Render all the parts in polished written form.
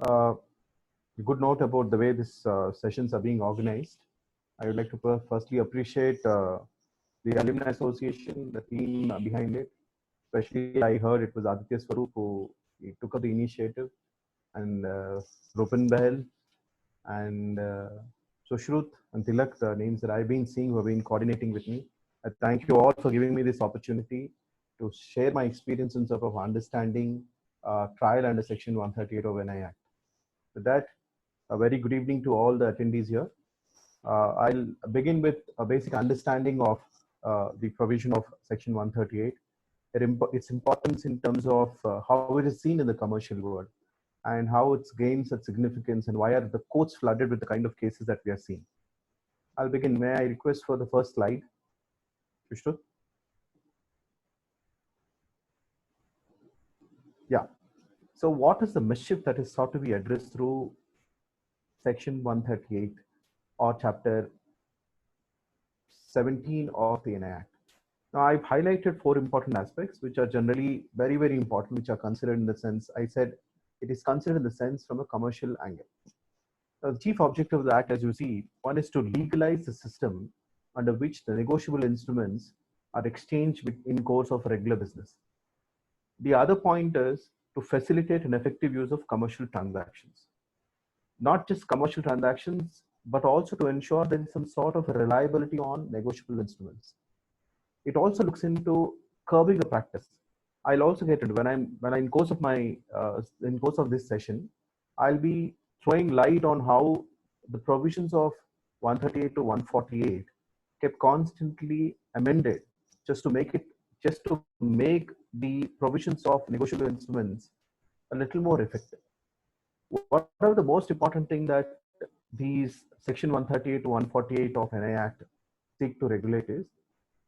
uh, good note about the way these sessions are being organized. I would like to firstly appreciate the Alumni Association, the team behind it. Especially, I heard it was Aditya Swaroop who took up the initiative, and Rupen Behel, and Sushruth and Tilak, the names that I've been seeing who have been coordinating with me. I thank you all for giving me this opportunity to share my experience in sort of understanding trial under Section 138 of NI Act. With that, a very good evening to all the attendees here. I'll begin with a basic understanding of the provision of Section 138, its importance in terms of how it is seen in the commercial world, and how it gains its significance, and why are the courts flooded with the kind of cases that we are seeing. I'll begin. May I request for the first slide, Vishnu? Yeah. So what is the mischief that is sought to be addressed through Section 138 or Chapter 17 of the NI Act? Now, I've highlighted four important aspects, which are generally very, very important, which are considered in the sense, I said, it is considered in the sense from a commercial angle. Now, the chief objective of the Act, as you see, one is to legalize the system under which the negotiable instruments are exchanged in course of regular business. The other point is to facilitate an effective use of commercial transactions. Not just commercial transactions, but also to ensure there is some sort of reliability on negotiable instruments. It also looks into curbing the practice. I'll also get into when I in course of my in course of this session, I'll be throwing light on how the provisions of 138 to 148 kept constantly amended just to make the provisions of negotiable instruments a little more effective. One of the most important thing that these Section 138 to 148 of NI Act seek to regulate is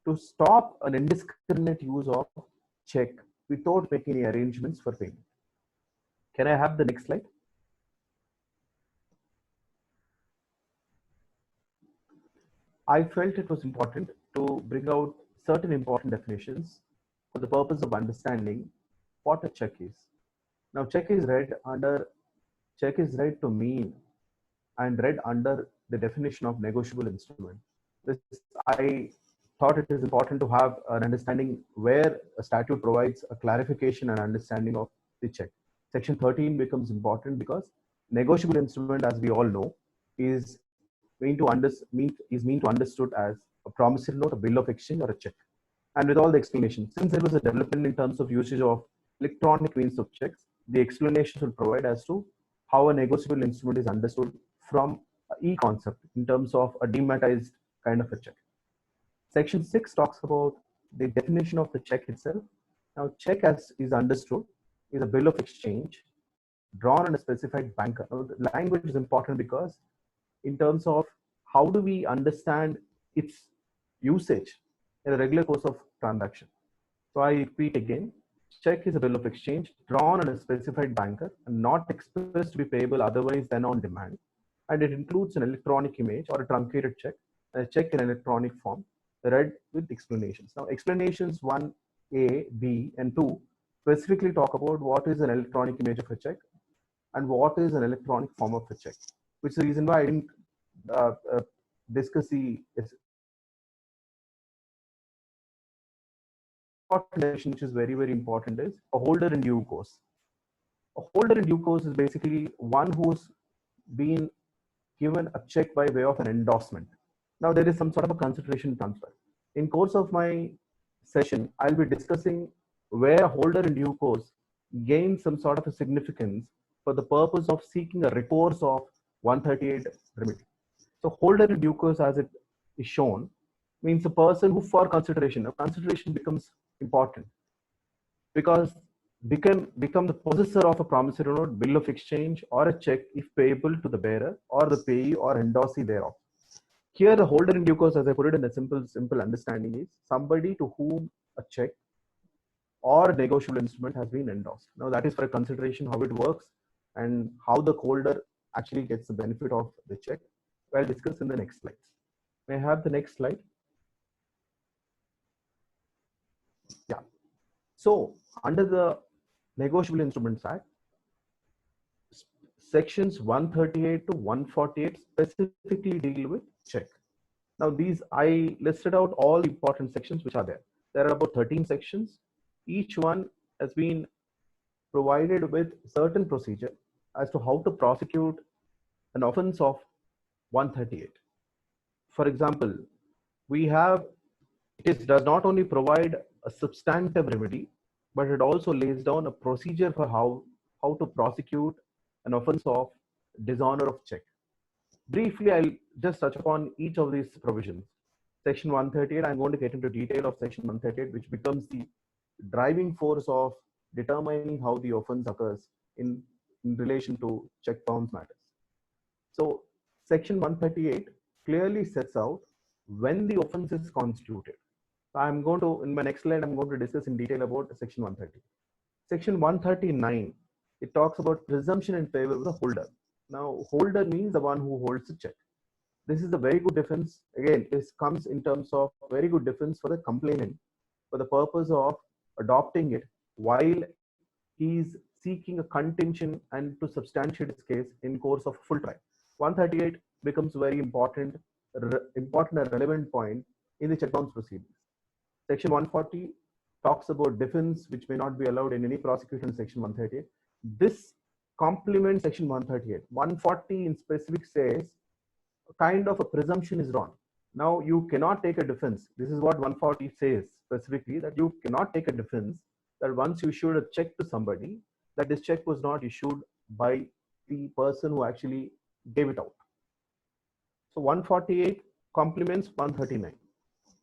to stop an indiscriminate use of check without making any arrangements for payment. Can I have the next slide? I felt it was important to bring out certain important definitions for the purpose of understanding what a check is. Now, check is read to mean and read under the definition of negotiable instrument. This, I thought it is important to have an understanding where a statute provides a clarification and understanding of the check. Section 13 becomes important because negotiable instrument, as we all know, is mean to understood as a promissory note, a bill of exchange, or a check. And with all the explanations, since there was a development in terms of usage of electronic means of checks, the explanations will provide as to how a negotiable instrument is understood from e-concept in terms of a dematized kind of a check. Section 6 talks about the definition of the check itself. Now, check as is understood is a bill of exchange drawn on a specified banker. Now, the language is important because in terms of how do we understand its usage in the regular course of transaction. So I repeat again, check is a bill of exchange drawn on a specified banker and not expressed to be payable otherwise than on demand. And it includes an electronic image or a truncated check, a check in electronic form, read with explanations. Now, explanations 1A, B, and 2 specifically talk about what is an electronic image of a check and what is an electronic form of a check, which is the reason why I didn't discuss the definition, which is very, very important, is a holder in due course. A holder in due course is basically one who's been given a check by way of an endorsement. Now, there is some sort of a consideration transfer. In course of my session, I'll be discussing where a holder in due course gains some sort of a significance for the purpose of seeking a recourse of 138 remedy. So, holder in due course, as it is shown, means a person who, for consideration, a consideration becomes important because become the possessor of a promissory note, bill of exchange, or a check if payable to the bearer or the payee or endorsee thereof. Here, the holder in due course, as I put it in a simple understanding, is somebody to whom a check or negotiable instrument has been endorsed. Now, that is for a consideration how it works and how the holder actually gets the benefit of the check. I'll discuss in the next slides. May I have the next slide? Yeah. So, under the Negotiable Instruments Act, sections 138 to 148 specifically deal with check. Now, these I listed out all the important sections which are there. There are about 13 sections. Each one has been provided with certain procedure as to how to prosecute an offense of 138. For example, we have does not only provide a substantive remedy, but it also lays down a procedure for how to prosecute an offense of dishonor of check. Briefly, I'll just touch upon each of these provisions. Section 138, I'm going to get into detail of section 138, which becomes the driving force of determining how the offense occurs in relation to check bounce matters. So section 138 clearly sets out when the offense is constituted. So I'm going to, in my next slide, I'm going to discuss in detail about section 130. Section 139, it talks about presumption in favor of the holder. Now, holder means the one who holds the check. This is a very good defense. Again, this comes in terms of very good defense for the complainant for the purpose of adopting it while he's seeking a contention and to substantiate his case in course of full trial. 138 becomes very important and relevant point in the check bounce proceedings. Section 140 talks about defense which may not be allowed in any prosecution in section 138. This complements section 138. 140 in specific says kind of a presumption is wrong. Now you cannot take a defense. This is what 140 says specifically, that you cannot take a defense that once you issued a check to somebody, that this check was not issued by the person who actually gave it out. So 148 complements 139.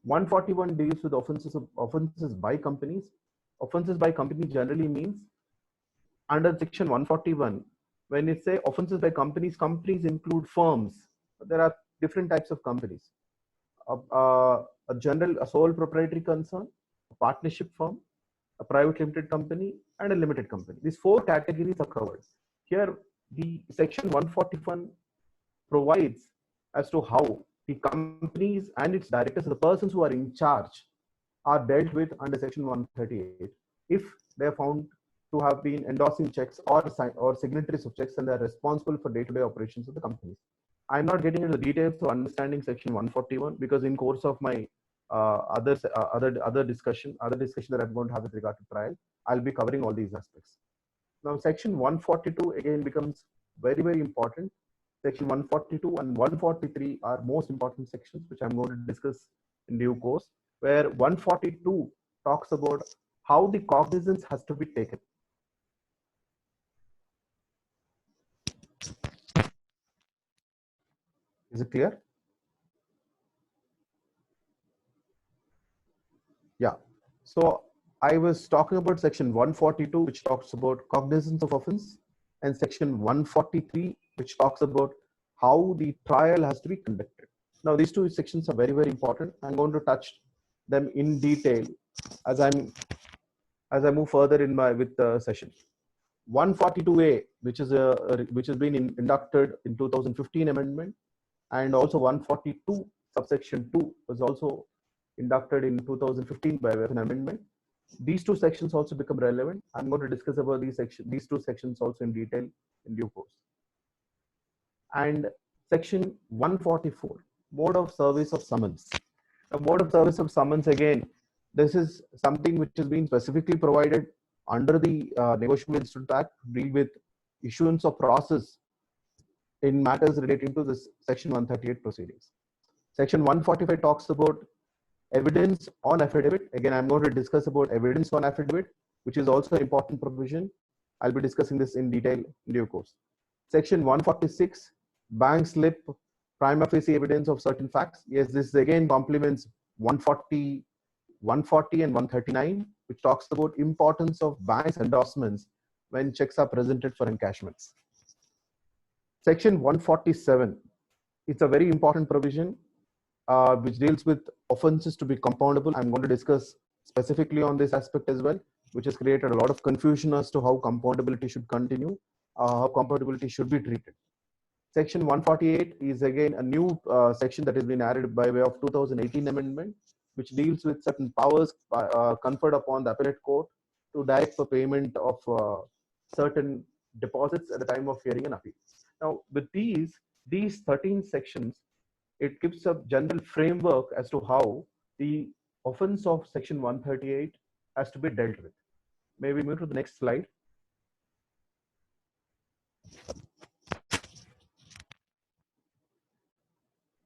141 deals with offenses by companies. Offenses by company generally means under section 141, when it say offenses by companies, companies include firms. There are different types of companies. A sole proprietary concern, a partnership firm, a private limited company, and a limited company. These four categories are covered. Here, the section 141 provides as to how the companies and its directors, the persons who are in charge, are dealt with under section 138 if they are found to have been endorsing checks or signatories of checks and they are responsible for day-to-day operations of the companies. I'm not getting into the details of understanding section 141 because in course of my other discussion that I'm going to have with regard to trial, I'll be covering all these aspects. Now, section 142 again becomes very, very important. Section 142 and 143 are most important sections, which I'm going to discuss in due course, where 142 talks about how the cognizance has to be taken. Is it clear? Yeah. So I was talking about section 142, which talks about cognizance of offense, and section 143, which talks about how the trial has to be conducted. Now, these two sections are very, very important. I'm going to touch them in detail as I move further in with the session. 142A, which has been inducted in 2015 amendment, and also 142 subsection 2 was also inducted in 2015 by way of an amendment. These two sections also become relevant. I'm going to discuss about these two sections also in detail in due course. And section 144, mode of service of summons. The mode of service of summons, again, this is something which has been specifically provided under the Negotiable Instrument Act to deal with issuance of process in matters relating to this section 138 proceedings. Section 145 talks about evidence on affidavit. Again, I'm going to discuss about evidence on affidavit, which is also an important provision. I'll be discussing this in detail in due course. Section 146, bank slip, prima facie evidence of certain facts. Yes, this again complements 140 and 139, which talks about importance of bank's endorsements when checks are presented for encashments. Section 147, it's a very important provision which deals with offenses to be compoundable. I'm going to discuss specifically on this aspect as well, which has created a lot of confusion as to how compoundability should continue, how compoundability should be treated. Section 148 is again a new section that has been added by way of 2018 amendment, which deals with certain powers conferred upon the appellate court to direct for payment of certain deposits at the time of hearing an appeal. Now, with these 13 sections, it gives a general framework as to how the offense of Section 138 has to be dealt with. May we move to the next slide?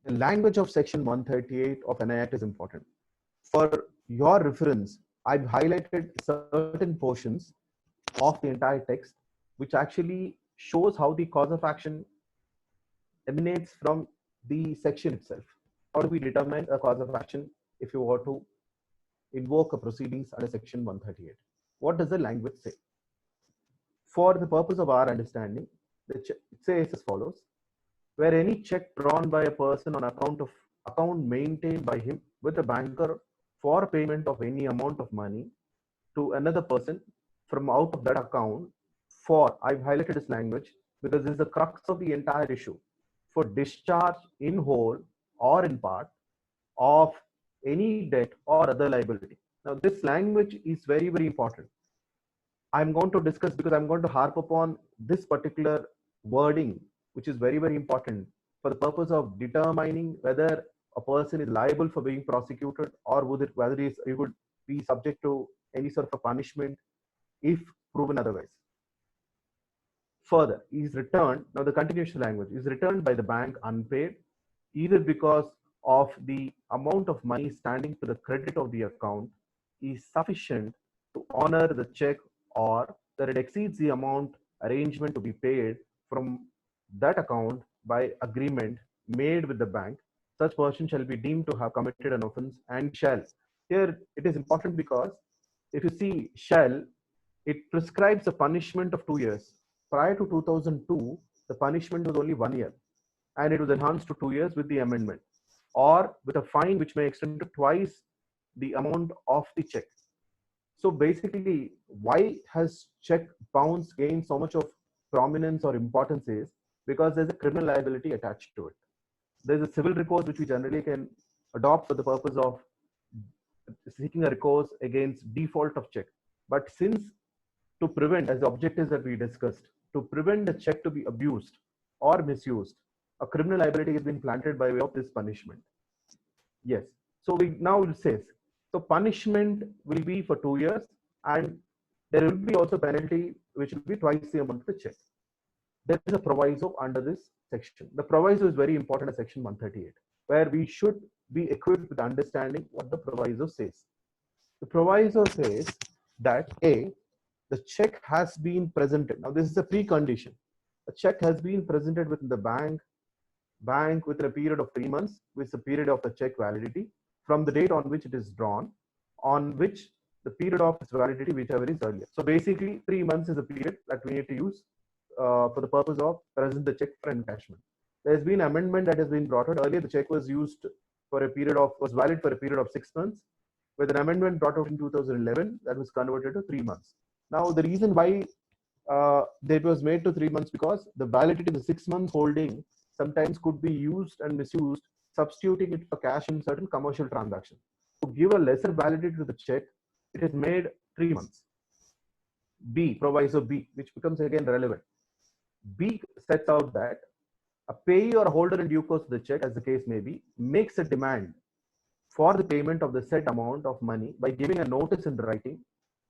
The language of Section 138 of NI Act is important. For your reference, I've highlighted certain portions of the entire text, which actually shows how the cause of action emanates from the section itself. How do we determine a cause of action if you were to invoke a proceedings under Section 138? What does the language say? For the purpose of our understanding, it says as follows: where any check drawn by a person on account maintained by him with a banker for payment of any amount of money to another person from out of that account for, I've highlighted this language because this is the crux of the entire issue, for discharge in whole or in part of any debt or other liability. Now, this language is very, very important. I'm going to discuss because I'm going to harp upon this particular wording, which is very, very important for the purpose of determining whether a person is liable for being prosecuted or whether he would be subject to any sort of a punishment if proven otherwise. Further, is returned, now the continuation language is returned by the bank unpaid, either because of the amount of money standing to the credit of the account is sufficient to honor the check, or that it exceeds the amount arrangement to be paid from that account by agreement made with the bank. Such person shall be deemed to have committed an offense and shall. Here it is important because if you see shall, it prescribes a punishment of 2 years. Prior to 2002, the punishment was only 1 year, and it was enhanced to 2 years with the amendment, or with a fine which may extend to twice the amount of the check. So basically, why has check bounce gained so much of prominence or importance is because there's a criminal liability attached to it. There's a civil recourse which we generally can adopt for the purpose of seeking a recourse against default of check. But since to prevent, as the objectives that we discussed, to prevent the check to be abused or misused, a criminal liability has been planted by way of this punishment. Yes. So we now it says, so punishment will be for 2 years, and there will be also penalty which will be twice the amount of the check. There is a proviso under this section. The proviso is very important in Section 138, where we should be equipped with understanding what the proviso says. The proviso says that A, the check has been presented. Now, this is a precondition. A check has been presented within the bank within a period of 3 months, which is the period of the check validity, from the date on which it is drawn, on which the period of its validity, whichever is earlier. So basically, 3 months is the period that we need to use for the purpose of present the check for encashment. There's been amendment that has been brought out. Earlier, the check was used for a period of, was valid for a period of 6 months, with an amendment brought out in 2011 that was converted to 3 months. Now, the reason why it was made to 3 months because the validity of the 6 months holding sometimes could be used and misused, substituting it for cash in certain commercial transactions. To give a lesser validity to the check, it is made 3 months. B, proviso B, which becomes again relevant. B sets out that a payee or a holder in due course of the check, as the case may be, makes a demand for the payment of the said amount of money by giving a notice in writing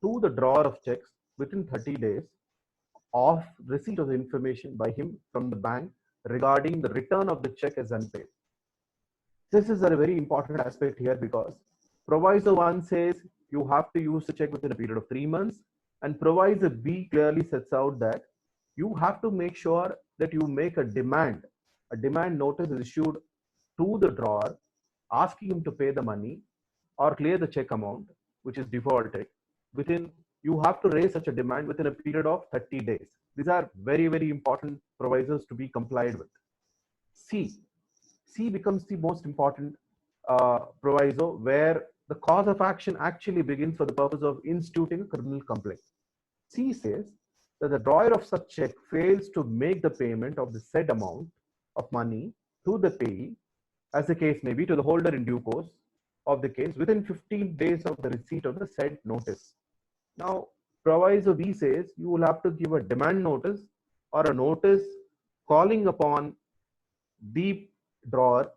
to the drawer of checks within 30 days of receipt of the information by him from the bank regarding the return of the check as unpaid. This is a very important aspect here because proviso 1 says you have to use the check within a period of 3 months, and proviso B clearly sets out that you have to make sure that you make a demand. A demand notice is issued to the drawer asking him to pay the money or clear the check amount, which is defaulted, within, you have to raise such a demand within a period of 30 days. These are very, very important provisos to be complied with. C becomes the most important proviso, where the cause of action actually begins for the purpose of instituting a criminal complaint. C says that the drawer of such check fails to make the payment of the said amount of money to the payee, as the case may be, to the holder in due course of the case within 15 days of the receipt of the said notice. Now, Proviso B says you will have to give a demand notice or a notice calling upon the drawer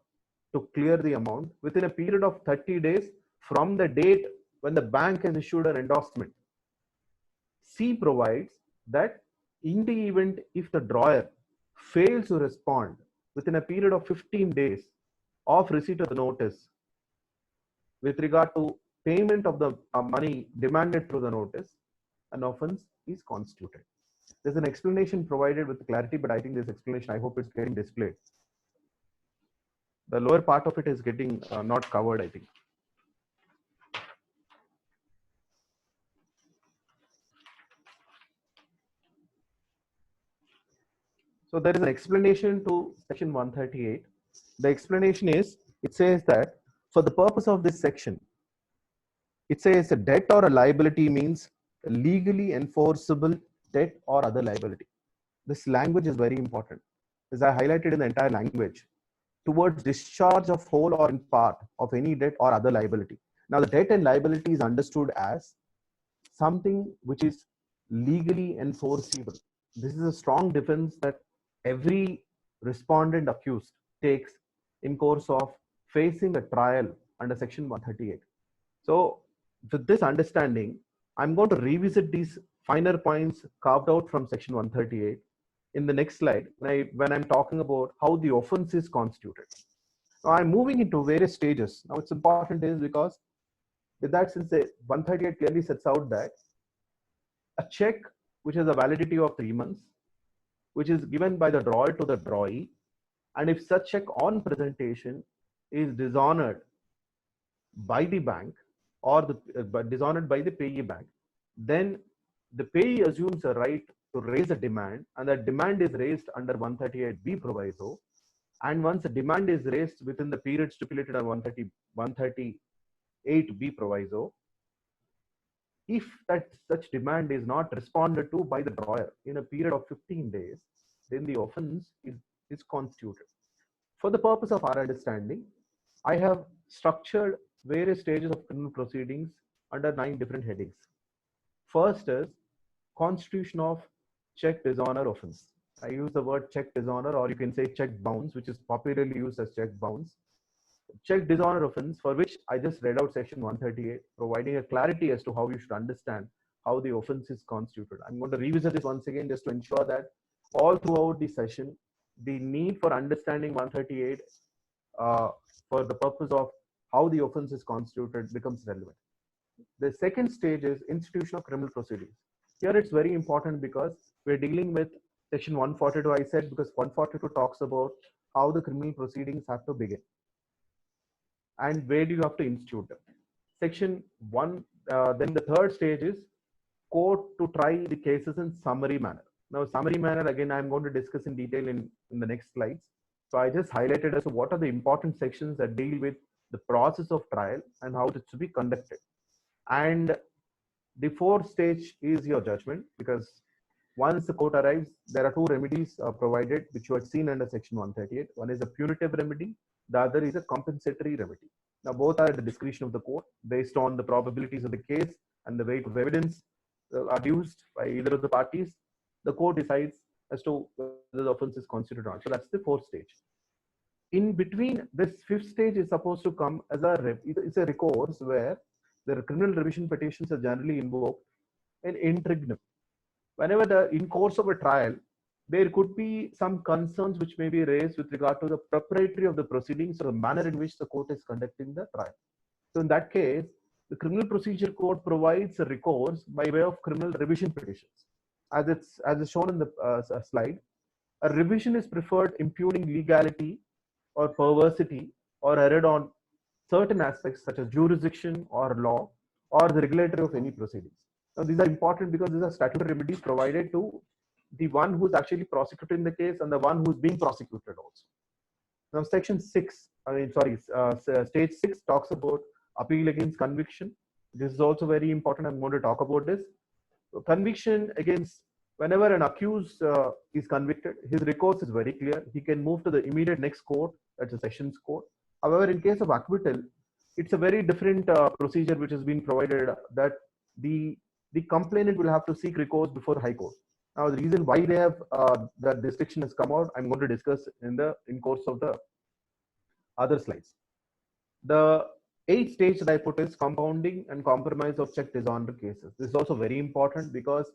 to clear the amount within a period of 30 days from the date when the bank has issued an endorsement. C provides that in the event if the drawer fails to respond within a period of 15 days of receipt of the notice with regard to payment of the money demanded through the notice, an offense is constituted. There's an explanation provided with clarity, but I think this explanation, I hope it's getting displayed. The lower part of it is getting not covered, I think. So there is an explanation to section 138. The explanation is, it says that for the purpose of this section, it says a debt or a liability means a legally enforceable debt or other liability. This language is very important. As I highlighted in the entire language, towards discharge of whole or in part of any debt or other liability. Now, the debt and liability is understood as something which is legally enforceable. This is a strong defense that every respondent accused takes in course of facing a trial under section 138. So with this understanding, I'm going to revisit these finer points carved out from section 138 in the next slide when I'm talking about how the offense is constituted. Now I'm moving into various stages. Now it's important is because with that, since the 138 clearly sets out that a check which has a validity of 3 months, which is given by the drawer to the drawee, and if such check on presentation is dishonored by the bank or dishonored by the payee bank, then the payee assumes a right to raise a demand, and that demand is raised under 138B proviso. And once a demand is raised within the period stipulated on 138B proviso, if that such demand is not responded to by the drawer in a period of 15 days, then the offense is constituted. For the purpose of our understanding, I have structured various stages of criminal proceedings under 9 different headings. First is constitution of check dishonor offense. I use the word check dishonor, or you can say check bounce, which is popularly used as check bounce. Check dishonor offense, for which I just read out section 138, providing a clarity as to how you should understand how the offense is constituted. I'm going to revisit this once again just to ensure that all throughout the session, the need for understanding 138 for the purpose of how the offense is constituted becomes relevant. The second stage is institution of criminal proceedings. Here it's very important because we're dealing with section 142, I said, because 142 talks about how the criminal proceedings have to begin and where do you have to institute them. Section 1, then the third stage is court to try the cases in summary manner. Now, summary manner, again, I'm going to discuss in detail in the next slides. So I just highlighted as to what are the important sections that deal with the process of trial and how it should be conducted. And the fourth stage is your judgment, because once the court arrives, there are 2 remedies provided, which you had seen under section 138. One is a punitive remedy, the other is a compensatory remedy. Now, both are at the discretion of the court based on the probabilities of the case and the weight of evidence adduced by either of the parties. The court decides as to whether the offense is constituted or not. So that's the fourth stage. In between, this fifth stage is supposed to come as it's a recourse where the criminal revision petitions are generally invoked in interregnum. Whenever in course of a trial, there could be some concerns which may be raised with regard to the propriety of the proceedings or the manner in which the court is conducting the trial. So in that case, the Criminal Procedure Code provides a recourse by way of criminal revision petitions. As is shown in the slide, a revision is preferred impugning legality or perversity or error on certain aspects such as jurisdiction or law or the regulatory of any proceedings. Now, these are important because these are statutory remedies provided to the one who's actually prosecuting the case and the one who's being prosecuted also. Now, section 6, stage 6 talks about appeal against conviction. This is also very important. I'm going to talk about this. So, conviction against, whenever an accused is convicted, his recourse is very clear. He can move to the immediate next court, that's a sessions court. However, in case of acquittal, it's a very different procedure which has been provided, that the the complainant will have to seek recourse before the High Court. Now, the reason why they have that restriction has come out, I'm going to discuss in course of the other slides. The eighth stage that I put is compounding and compromise of check dishonor cases. This is also very important because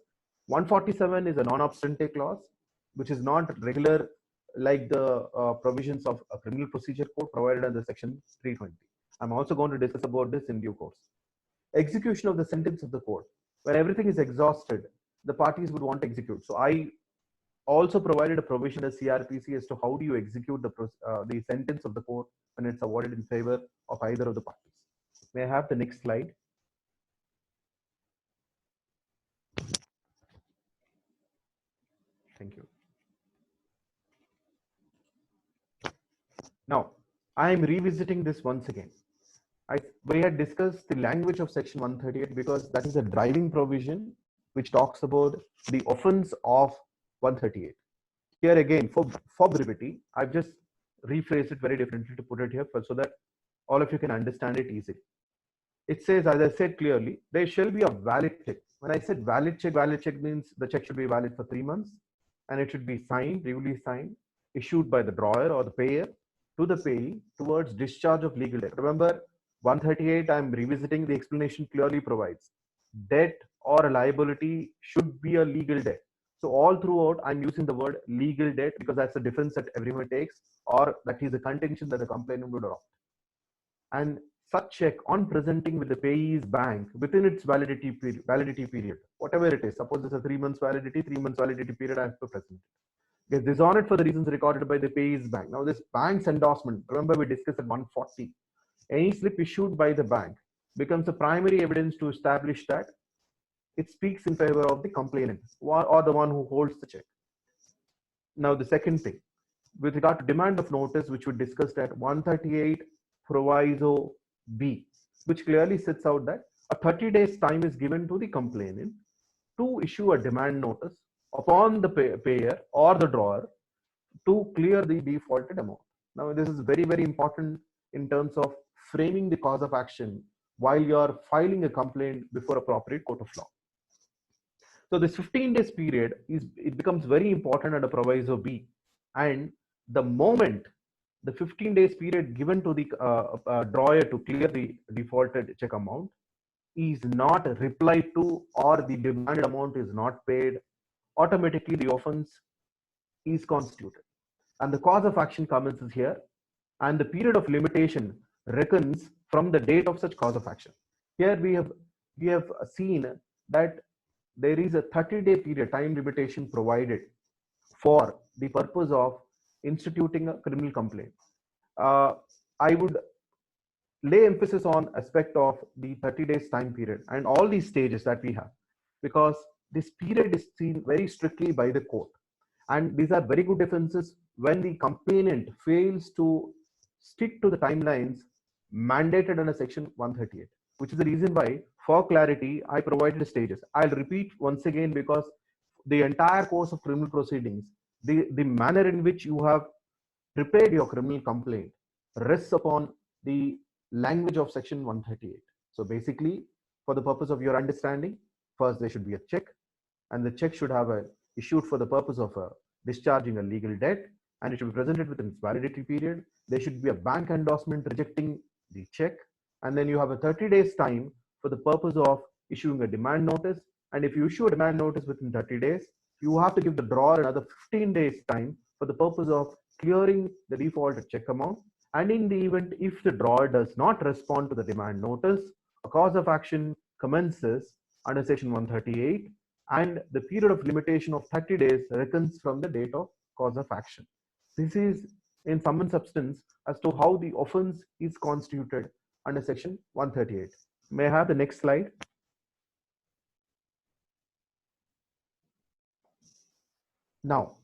147 is a non-obstante clause, which is not regular like the provisions of a criminal procedure code provided under section 320. I'm also going to discuss about this in due course. Execution of the sentence of the court. When everything is exhausted, the parties would want to execute. So I also provided a provision as CRPC as to how do you execute the sentence of the court when it's awarded in favor of either of the parties. May I have the next slide? Thank you. Now, I am revisiting this once again. We had discussed the language of section 138 because that is a driving provision which talks about the offense of 138. Here again, for brevity, I've just rephrased it very differently to put it here so that all of you can understand it easily. It says, as I said clearly, there shall be a valid check. When I said valid check means the check should be valid for 3 months and it should be signed, duly signed, issued by the drawer or the payer to the payee towards discharge of legal debt. Remember, 138, I'm revisiting, the explanation clearly provides debt or a liability should be a legal debt. So all throughout, I'm using the word legal debt because that's the defense that everyone takes, or that is a contention that the complainant would adopt. And such check on presenting with the payee's bank within its validity period, whatever it is, suppose it's a 3 months validity, 3 months validity period, I have to present it. Gets dishonored for the reasons recorded by the payee's bank. Now, this bank's endorsement, remember we discussed at 140, any slip issued by the bank becomes a primary evidence to establish that it speaks in favor of the complainant or the one who holds the check. Now, the second thing, with regard to demand of notice, which we discussed at 138 proviso B, which clearly sets out that a 30 days time is given to the complainant to issue a demand notice upon the payer or the drawer to clear the defaulted amount. Now, this is very, very important in terms of framing the cause of action while you are filing a complaint before appropriate court of law. So this 15 days period it becomes very important under proviso B, and the moment the 15 days period given to the drawer to clear the defaulted check amount is not replied to or the demanded amount is not paid, automatically the offense is constituted and the cause of action commences here, and the period of limitation reckons from the date of such cause of action. Here we have seen that there is a 30-day period time limitation provided for the purpose of instituting a criminal complaint. I would lay emphasis on aspect of the 30 days time period and all these stages that we have, because this period is seen very strictly by the court, and these are very good defenses when the complainant fails to stick to the timelines mandated under section 138, which is the reason why, for clarity, I provided stages. I'll repeat once again because the entire course of criminal proceedings, the manner in which you have prepared your criminal complaint rests upon the language of section 138. So basically, for the purpose of your understanding, first there should be a check, and the check should have issued for the purpose of discharging a legal debt, and it should be presented within its validity period. There should be a bank endorsement rejecting the check, and then you have a 30 days time for the purpose of issuing a demand notice. And if you issue a demand notice within 30 days, you have to give the drawer another 15 days time for the purpose of clearing the defaulted check amount. And in the event if the drawer does not respond to the demand notice, a cause of action commences under section 138, and the period of limitation of 30 days reckons from the date of cause of action. This is in sum and substance as to how the offense is constituted under section 138. May I have the next slide? Now,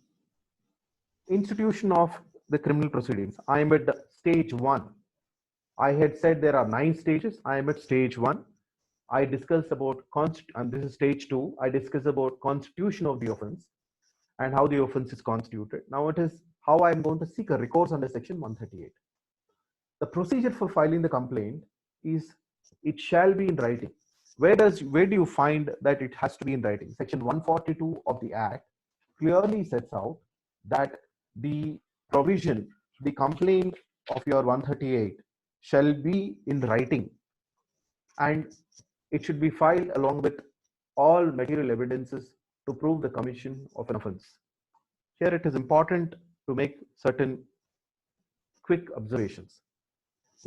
institution of the criminal proceedings. I am at stage 1. I had said there are 9 stages. I am at stage 1. I discussed about and this is stage 2. I discussed about constitution of the offense and how the offense is constituted. Now it is how I am going to seek a recourse under section 138. The procedure for filing the complaint is it shall be in writing. Where do you find that it has to be in writing? Section 142 of the Act clearly sets out that the provision, the complaint of your 138 shall be in writing, and it should be filed along with all material evidences to prove the commission of an offense. Here it is important to make certain quick observations.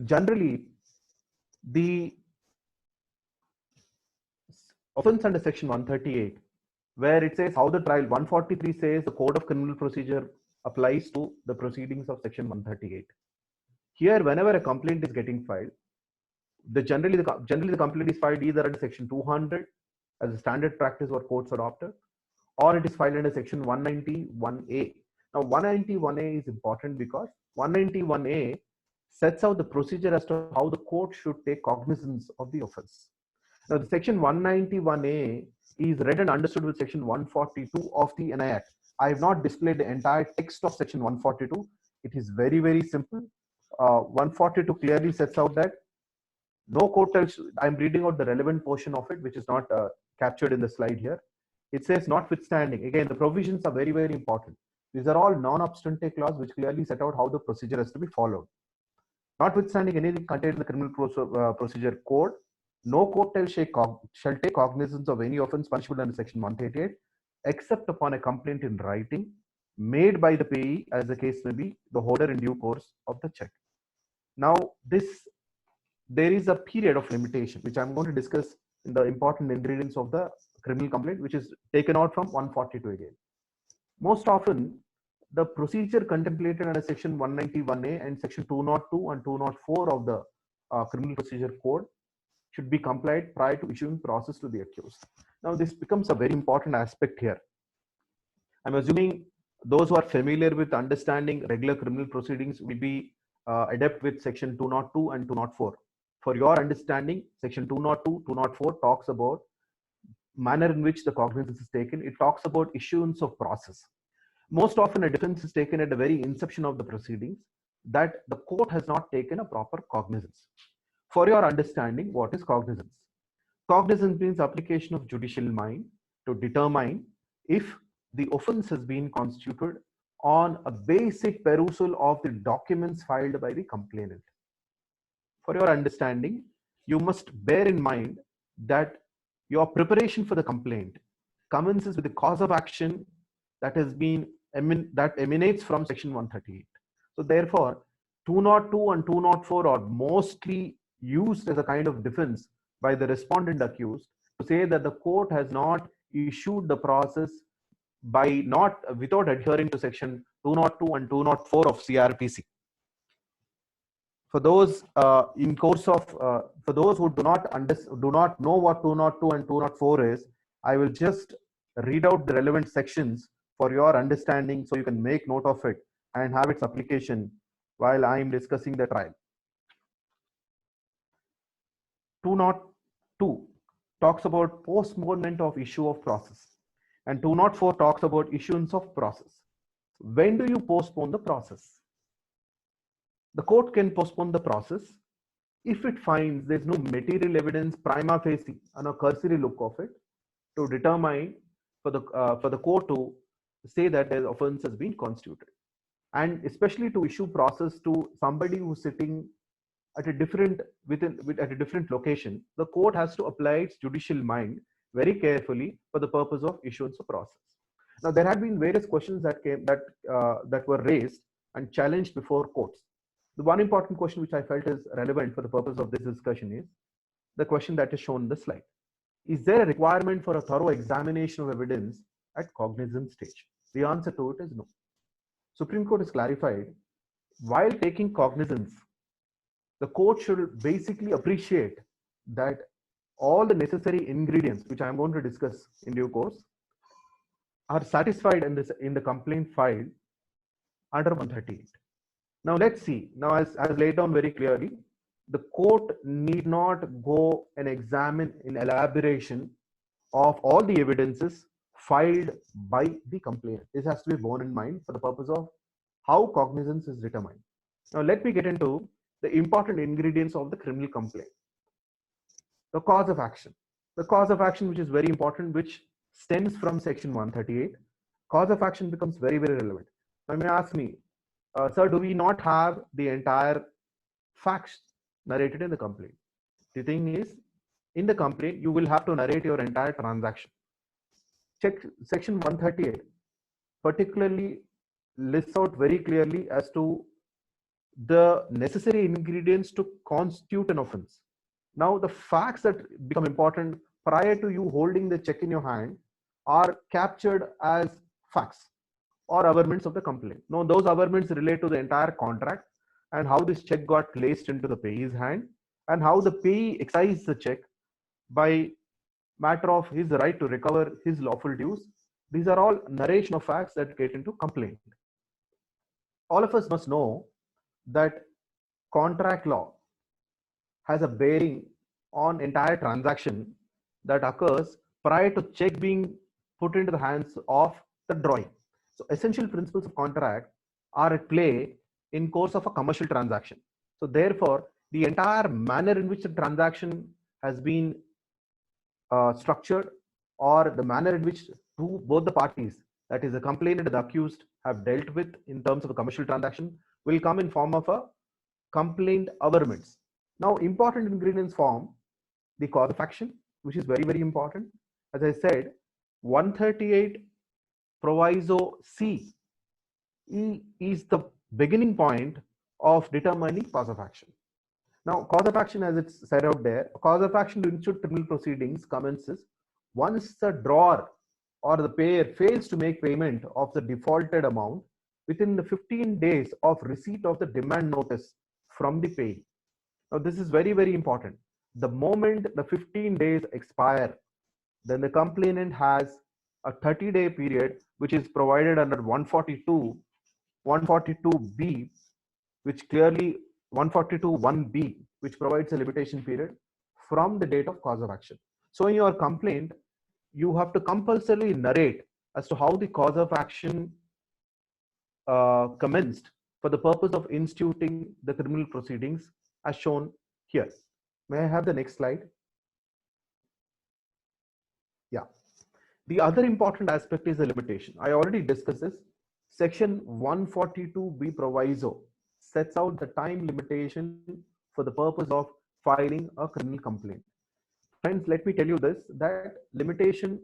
Generally, the offense under section 138, where it says how the trial, 143 says the code of criminal procedure applies to the proceedings of section 138. Here, whenever a complaint is getting filed, generally the complaint is filed either under section 200 as a standard practice what courts adopted, or it is filed under section 191A. Now 191A is important because 191A sets out the procedure as to how the court should take cognizance of the offense. Now the section 191A is read and understood with section 142 of the NI Act. I have not displayed the entire text of section 142. It is very, very simple. 142 clearly sets out that no court tells, I'm reading out the relevant portion of it, which is not captured in the slide here. It says, notwithstanding, again, the provisions are very, very important. These are all non-obstante clause which clearly set out how the procedure has to be followed. Notwithstanding anything contained in the criminal procedure code, no court shall take cognizance of any offense punishable under section 138, except upon a complaint in writing made by the payee, as the case may be, the holder in due course of the check. Now, there is a period of limitation, which I'm going to discuss in the important ingredients of the criminal complaint, which is taken out from 142 again. Most often, the procedure contemplated under section 191A and section 202 and 204 of the criminal procedure code should be complied prior to issuing process to the accused. Now, this becomes a very important aspect here. I'm assuming those who are familiar with understanding regular criminal proceedings will be adept with section 202 and 204. For your understanding, section 202, 204 talks about manner in which the cognizance is taken. It talks about issuance of process. Most often a defense is taken at the very inception of the proceedings that the court has not taken a proper cognizance. For your understanding, what is cognizance? Cognizance means application of judicial mind to determine if the offense has been constituted on a basic perusal of the documents filed by the complainant. For your understanding, you must bear in mind that your preparation for the complaint commences with the cause of action that has been that emanates from section 138. So therefore, 202 and 204 are mostly used as a kind of defense by the respondent accused to say that the court has not issued the process by without adhering to section 202 and 204 of CRPC. For those in course of for those who do not know what 202 and 204 is, I will just read out the relevant sections for your understanding so you can make note of it and have its application while I am discussing the trial. 202 talks about postponement of issue of process, and 204 talks about issuance of process. When do you postpone the process? The court can postpone the process if it finds there's no material evidence prima facie on a cursory look of it to determine for the court to say that the offense has been constituted, and especially to issue process to somebody who's sitting at a different location. The court has to apply its judicial mind very carefully for the purpose of issuance of process. Now, there have been various questions that were raised and challenged before courts. The one important question which I felt is relevant for the purpose of this discussion is the question that is shown in the slide. Is there a requirement for a thorough examination of evidence at cognizance stage? The answer to it is no. Supreme Court has clarified, while taking cognizance, the court should basically appreciate that all the necessary ingredients, which I am going to discuss in due course, are satisfied in the complaint filed under 138. Now let's see. Now, as laid down very clearly, the court need not go and examine in elaboration of all the evidences filed by the complainant. This has to be borne in mind for the purpose of how cognizance is determined. Now let me get into the important ingredients of the criminal complaint. The cause of action. The cause of action, which is very important, which stems from section 138. Cause of action becomes very, very relevant. Now, you may ask me, sir, do we not have the entire facts narrated in the complaint? The thing is, in the complaint, you will have to narrate your entire transaction. Check section 138 particularly lists out very clearly as to the necessary ingredients to constitute an offense. Now, the facts that become important prior to you holding the check in your hand are captured as facts or averments of the complaint. Now, those averments relate to the entire contract and how this check got placed into the payee's hand and how the payee excised the check by matter of his right to recover his lawful dues. These are all narration of facts that get into complaint. All of us must know that contract law has a bearing on entire transaction that occurs prior to check being put into the hands of the drawing. So essential principles of contract are at play in course of a commercial transaction. So therefore, the entire manner in which the transaction has been structured, or the manner in which both the parties, that is the complainant and the accused, have dealt with in terms of a commercial transaction will come in form of a complaint averments. Now, important ingredients form the cause of action, which is very, very important. As I said, 138 proviso C is the beginning point of determining cause of action. Now, cause of action, as it's said out there, cause of action to institute criminal proceedings commences once the drawer or the payer fails to make payment of the defaulted amount within the 15 days of receipt of the demand notice from the payee. Now, this is very, very important. The moment the 15 days expire, then the complainant has a 30-day period, which is provided under 142B, which clearly 142(1)B, which provides a limitation period from the date of cause of action. So in your complaint, you have to compulsorily narrate as to how the cause of action commenced for the purpose of instituting the criminal proceedings as shown here. May I have the next slide? Yeah. The other important aspect is the limitation. I already discussed this. Section 142B proviso sets out the time limitation for the purpose of filing a criminal complaint. Friends, let me tell you this, that limitation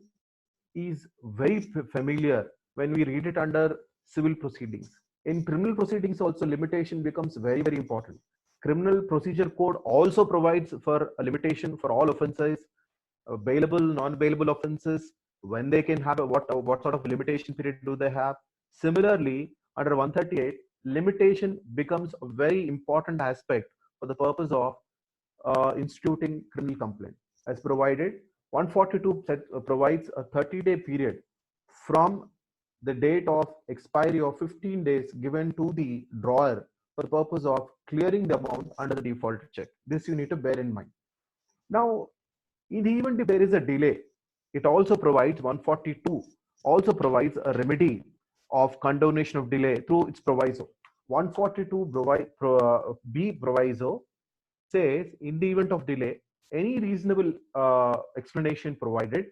is very familiar when we read it under civil proceedings. In criminal proceedings also, limitation becomes very, very important. Criminal Procedure Code also provides for a limitation for all offenses, bailable, non-bailable offenses, when they can have what sort of limitation period do they have. Similarly, under 138, limitation becomes a very important aspect for the purpose of instituting criminal complaint. As provided, 142 provides a 30-day period from the date of expiry of 15 days given to the drawer for the purpose of clearing the amount under the defaulted check. This you need to bear in mind. Now, in the event if there is a delay, it also provides 142 also provides a remedy of condonation of delay through its proviso. 142 B proviso says in the event of delay, any reasonable explanation provided.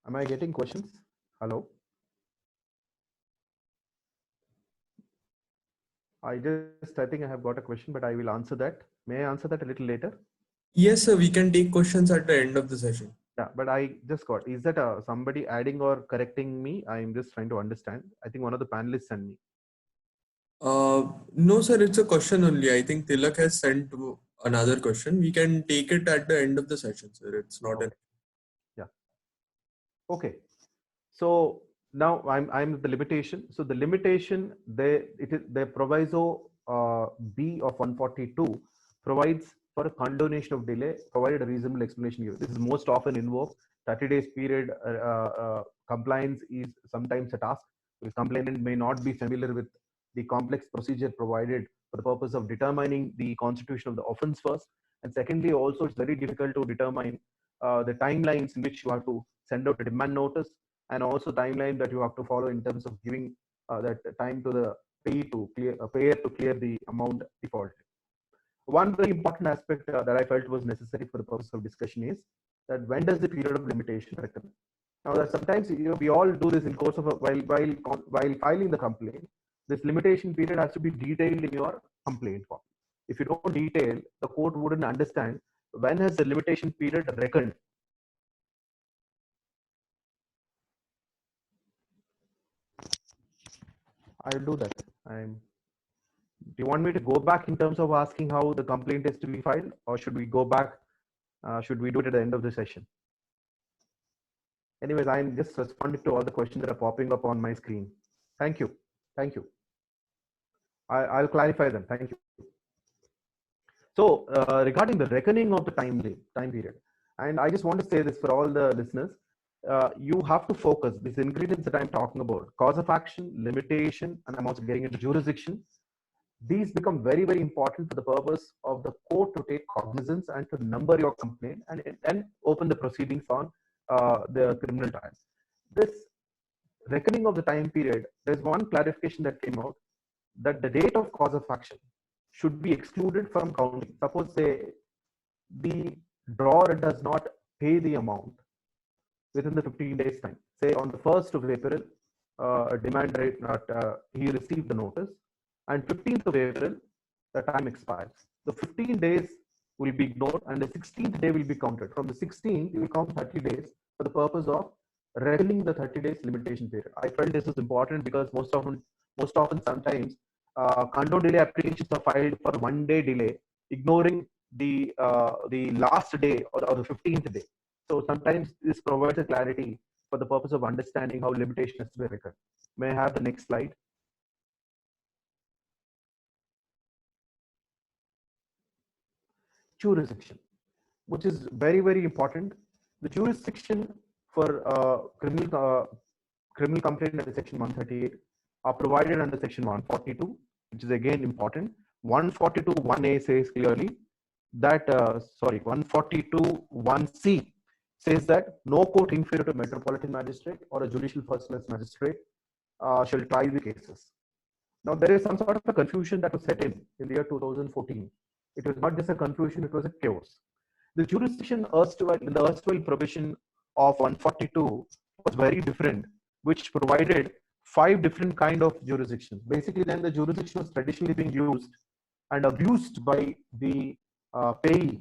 Am I getting questions? Hello? I think I have got a question, but I will answer that. May I answer that a little later? Yes, sir. We can take questions at the end of the session. Yeah, but I just got, is that somebody adding or correcting me? I'm just trying to understand. I think one of the panelists sent me. No, sir, it's a question only. I think Tilak has sent another question. We can take it at the end of the session, sir. It's not okay. Yeah. Okay. So now I'm the limitation. So the limitation, the proviso B of 142 provides for a condonation of delay, provided a reasonable explanation given. This is most often invoked. 30 days period compliance is sometimes a task, because complainant may not be familiar with the complex procedure provided for the purpose of determining the constitution of the offense first. And secondly, also it's very difficult to determine the timelines in which you have to send out a demand notice, and also timeline that you have to follow in terms of giving that time to the payer to clear the amount defaulted. One very important aspect that I felt was necessary for the purpose of discussion is that when does the period of limitation reckon? Now, that sometimes we all do this in course of while filing the complaint. This limitation period has to be detailed in your complaint form. If you don't detail, the court wouldn't understand when has the limitation period reckoned. I'll do that. Do you want me to go back in terms of asking how the complaint is to be filed, or should we go back? Should we do it at the end of the session? Anyways, I'm just responding to all the questions that are popping up on my screen. Thank you. Thank you. I'll clarify them. Thank you. So regarding the reckoning of the time period, and I just want to say this for all the listeners, you have to focus these ingredients that I'm talking about: cause of action, limitation, and I'm also getting into jurisdiction. These become very, very important for the purpose of the court to take cognizance and to number your complaint and then open the proceedings on the criminal trial. This reckoning of the time period, there's one clarification that came out that the date of cause of action should be excluded from counting. Suppose say the drawer does not pay the amount within the 15 days time. Say on the 1st of April, demand rate he received the notice, and 15th of April, the time expires. The 15 days will be ignored, and the 16th day will be counted. From the 16th, you will count 30 days for the purpose of reckoning the 30 days limitation period. I felt this was important because most often, sometimes condo delay applications are filed for 1 day delay, ignoring the last day or the 15th day. So sometimes this provides a clarity for the purpose of understanding how limitation has to be reckoned. May I have the next slide? Jurisdiction, which is very, very important. The jurisdiction for criminal complaint under section 138 are provided under section 142, which is again important. 142 1A says clearly that 142 1C says that no court inferior to metropolitan magistrate or a judicial first class magistrate shall try the cases. Now there is some sort of a confusion that was set in the year 2014. It was not just a confusion, it was a chaos. The jurisdiction in the erstwhile provision of 142 was very different, which provided 5 different kind of jurisdictions. Basically, then the jurisdiction was traditionally being used and abused by the payee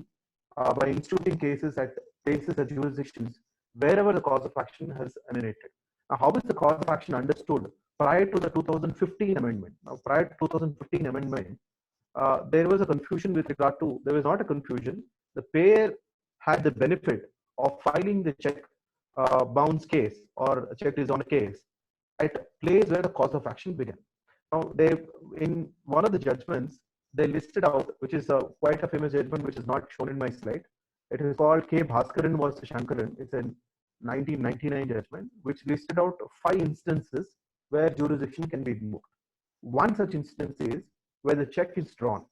by instituting cases at places or jurisdictions wherever the cause of action has emanated. Now, how is the cause of action understood prior to the 2015 amendment? Now, prior to 2015 amendment, there was a confusion with regard to, there was not a confusion. The payer had the benefit of filing the check bounce case or a check is on a case at a place where the cause of action began. Now, in one of the judgments, they listed out, which is quite a famous judgment, which is not shown in my slide. It is called K. Bhaskaran versus Shankaran. It's a 1999 judgment, which listed out 5 instances where jurisdiction can be invoked. One such instance is where the check is drawn.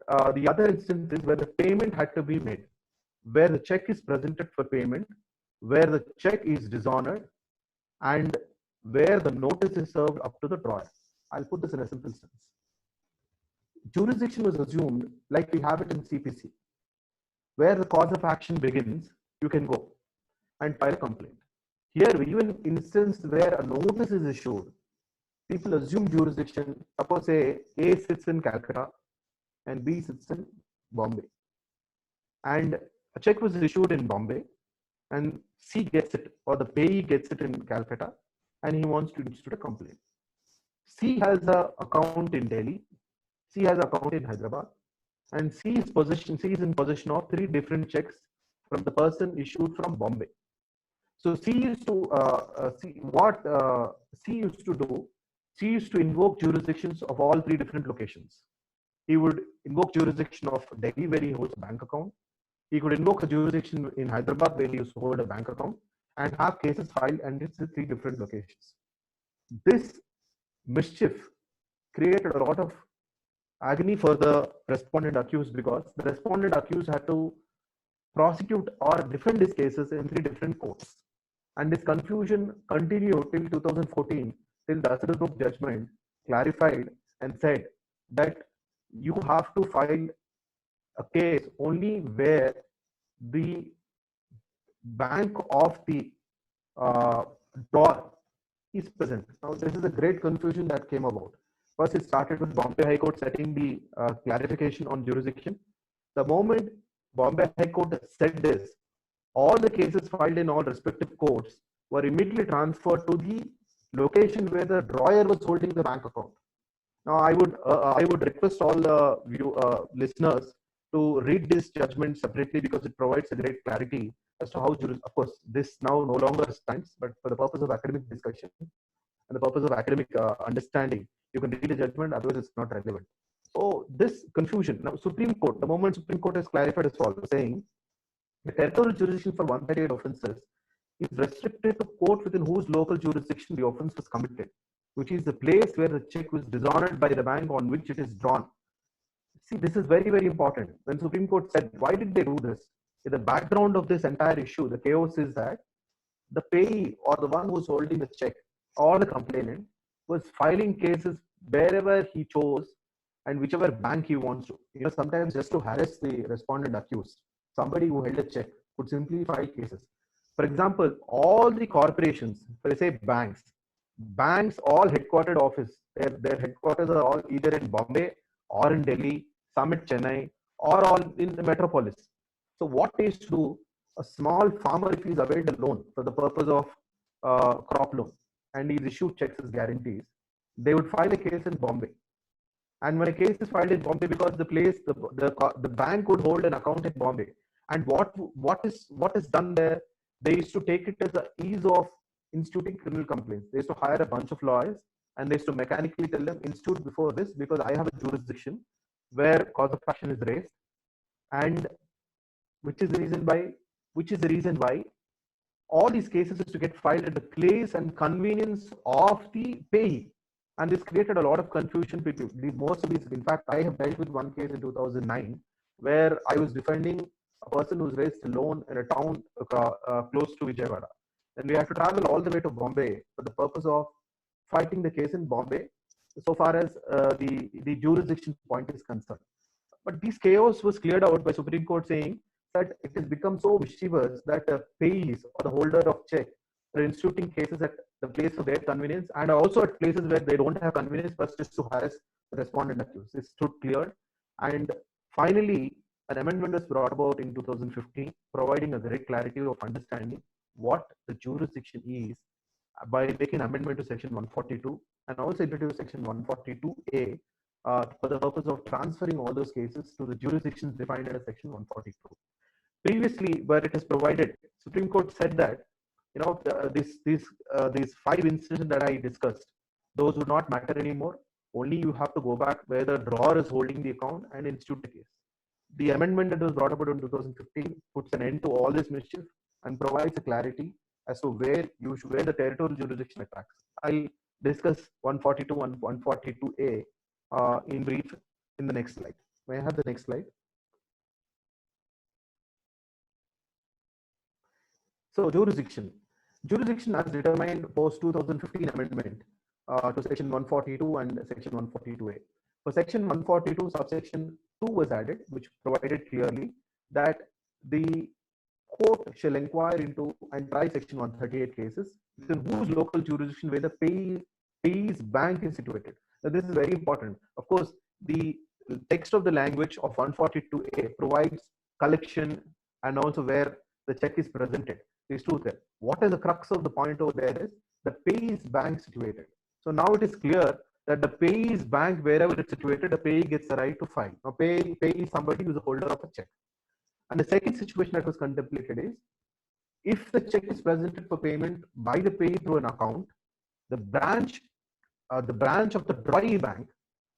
The other instance is where the payment had to be made, where the check is presented for payment, where the check is dishonored, and where the notice is served up to the drawer. I'll put this in a simple sense. Jurisdiction was assumed like we have it in CPC. Where the cause of action begins, you can go and file a complaint. Here, even instance where a notice is issued, people assume jurisdiction. Suppose say A sits in Calcutta and B sits in Bombay, and a check was issued in Bombay, and C gets it, or the payee gets it in Calcutta, and he wants to institute a complaint. C has an account in Delhi, C has an account in Hyderabad, and C is in possession of 3 different checks from the person issued from Bombay. So C used to C used to invoke jurisdictions of all 3 different locations. He would invoke jurisdiction of Delhi where he holds a bank account. He could invoke a jurisdiction in Hyderabad where he used to hold a bank account and have cases filed and it's 3 different locations. This mischief created a lot of agony for the respondent accused because the respondent accused had to prosecute or defend his cases in 3 different courts. And this confusion continued till 2014, till the Asada Group judgment, clarified and said that you have to file a case only where the bank of the uh, drawer is present. Now, this is a great confusion that came about. First, it started with Bombay High Court setting the clarification on jurisdiction. The moment Bombay High Court said this, all the cases filed in all respective courts were immediately transferred to the location where the drawer was holding the bank account. Now, I would request all the listeners to read this judgment separately because it provides a great clarity as to how of course this now no longer stands, but for the purpose of academic discussion and the purpose of academic understanding, you can read the judgment. Otherwise, it's not relevant. So this confusion now, Supreme Court. The moment Supreme Court has clarified as follows, saying the territorial jurisdiction for 138 offences is restricted to court within whose local jurisdiction the offence was committed, which is the place where the check was dishonored by the bank on which it is drawn. See, this is very, very important. When Supreme Court said, why did they do this? In the background of this entire issue, the chaos is that the payee or the one who's holding the check or the complainant was filing cases wherever he chose and whichever bank he wants to. Sometimes just to harass the respondent accused, somebody who held a check could simply file cases. For example, all the corporations, let's say banks all headquartered office, their headquarters are all either in Bombay or in Delhi, some at Chennai, or all in the metropolis. So what they used to do, a small farmer, if he's availed a loan for the purpose of crop loan and he's issued checks as guarantees, they would file a case in Bombay. And when a case is filed in Bombay, because the bank would hold an account in Bombay, and what is done there, they used to take it as the ease of instituting criminal complaints. They used to hire a bunch of lawyers and they used to mechanically tell them, institute before this because I have a jurisdiction where cause of action is raised, and which is the reason why all these cases is to get filed at the place and convenience of the payee. And this created a lot of confusion between most of these. In fact, I have dealt with one case in 2009 where I was defending a person who's raised a loan in a town close to Vijayawada. And we have to travel all the way to Bombay for the purpose of fighting the case in Bombay, so far as the jurisdiction point is concerned. But this chaos was cleared out by Supreme Court saying that it has become so mischievous that the payees or the holder of check are instituting cases at the place of their convenience and also at places where they don't have convenience, but just to harass the respondent accused. This stood cleared. And finally, an amendment was brought about in 2015, providing a great clarity of understanding what the jurisdiction is by making amendment to section 142 and also introduce section 142A for the purpose of transferring all those cases to the jurisdictions defined under section 142. Previously, where it is provided, Supreme Court said that these 5 instances that I discussed, those would not matter anymore. Only you have to go back where the drawer is holding the account and institute the case. The amendment that was brought about in 2015 puts an end to all this mischief and provides a clarity as to where the territorial jurisdiction attacks. I'll discuss 142 and 142A in brief in the next slide. May I have the next slide? So jurisdiction as determined post 2015 amendment to section 142 and section 142A. For section 142, subsection 2 was added, which provided clearly that the court shall inquire into and try section 138 cases within whose local jurisdiction where the payee's bank is situated. Now, this is very important. Of course, the text of the language of 142A provides collection and also where the check is presented. These two there. What is the crux of the point over there is the payee's bank situated. So now it is clear that the payee's bank, wherever it's situated, the payee gets the right to file. Now, payee is somebody who is a holder of a check. And the second situation that was contemplated is if the check is presented for payment by the payee through an account, the branch of the drawee bank,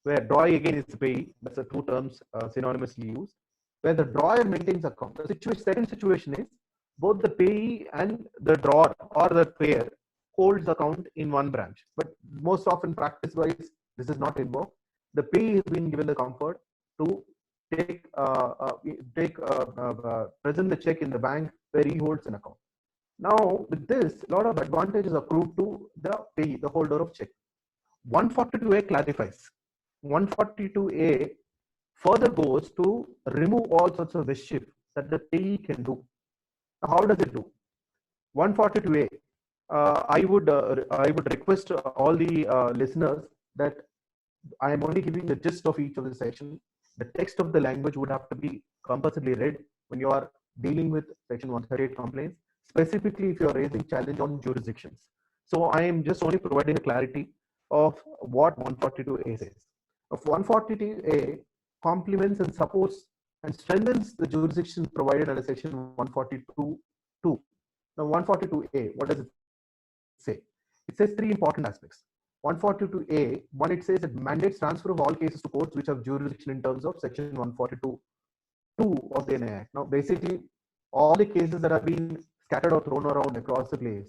where drawee again is the payee, that's the two terms synonymously used, where the drawer maintains account. The second situation is both the payee and the drawer or the payer holds account in one branch. But most often, practice-wise, this is not invoked. The payee has been given the comfort to present the check in the bank where he holds an account. Now, with this, a lot of advantages accrue to the payee, the holder of check. 142A clarifies. 142A further goes to remove all sorts of mischief that the payee can do. Now, how does it do? 142A. I would request all the listeners that I am only giving the gist of each of the section. The text of the language would have to be compulsorily read when you are dealing with section 138 complaints, specifically if you are raising challenge on jurisdictions. So I am just only providing a clarity of what 142A says. Of 142A complements and supports and strengthens the jurisdictions provided under section 142.2. Now 142A, what does it say? It says three important aspects. 142A, one, it says it mandates transfer of all cases to courts which have jurisdiction in terms of section 142.2 of the NI Act. Now, basically, all the cases that have been scattered or thrown around across the place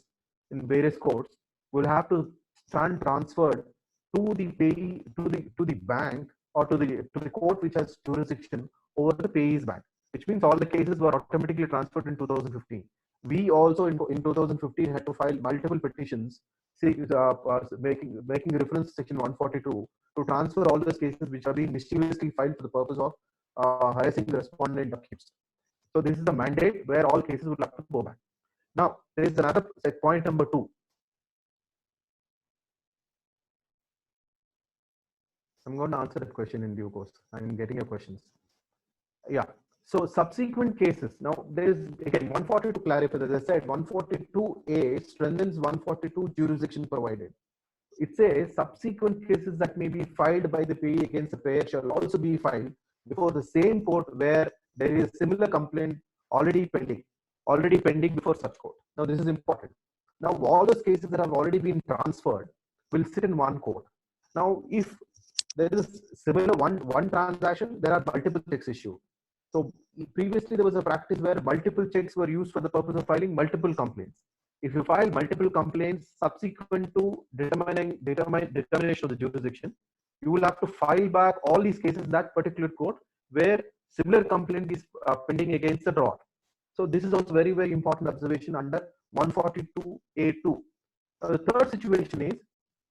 in various courts will have to stand transferred to the payee, to the bank, or to the court which has jurisdiction over the payee's bank, which means all the cases were automatically transferred in 2015. We also in 2015 had to file multiple petitions making reference to section 142 to transfer all those cases which are being mischievously filed for the purpose of harassing the respondent accused. So this is the mandate where all cases would have to go back. Now there is another point number 2. I'm going to answer that question in due course. I'm getting your questions. Yeah. So subsequent cases. Now there is again 142 clarifies. As I said, 142A strengthens 142 jurisdiction provided. It says subsequent cases that may be filed by the payee against the payer shall also be filed before the same court where there is similar complaint already pending before such court. Now this is important. Now all those cases that have already been transferred will sit in one court. Now if there is similar one transaction, there are multiple checks issued. So previously there was a practice where multiple checks were used for the purpose of filing multiple complaints. If you file multiple complaints subsequent to determination of the jurisdiction, you will have to file back all these cases in that particular court where similar complaint is pending against the drawer. So this is also very, very important observation under 142A2. The third situation is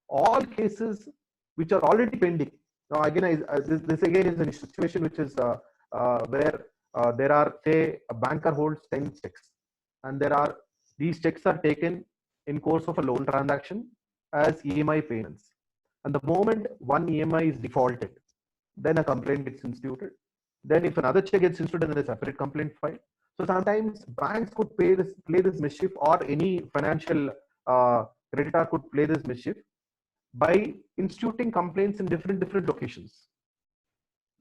all cases which are already pending. Now again, this again is a situation which is where there are, say, a banker holds 10 checks, and these checks are taken in course of a loan transaction as EMI payments. And the moment one EMI is defaulted, then a complaint gets instituted. Then if another check gets instituted, then a separate complaint filed. So sometimes banks could play this mischief, or any financial creditor could play this mischief by instituting complaints in different locations.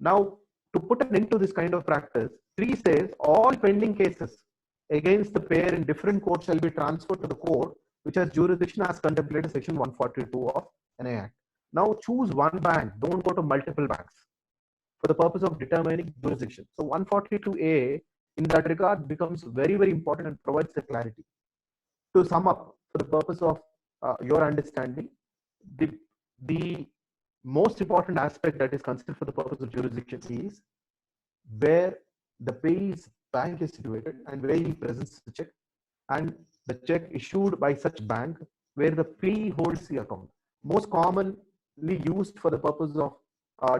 Now, to put an end to this kind of practice, 3 says all pending cases against the payer in different courts shall be transferred to the court which has jurisdiction as contemplated section 142 of NI Act. Now choose one bank, don't go to multiple banks for the purpose of determining jurisdiction. So 142A in that regard becomes very, very important and provides the clarity. To sum up, for the purpose of your understanding, the most important aspect that is considered for the purpose of jurisdiction is where the payee's bank is situated and where he presents the check, and the check issued by such bank where the payee holds the account. Most commonly used for the purpose of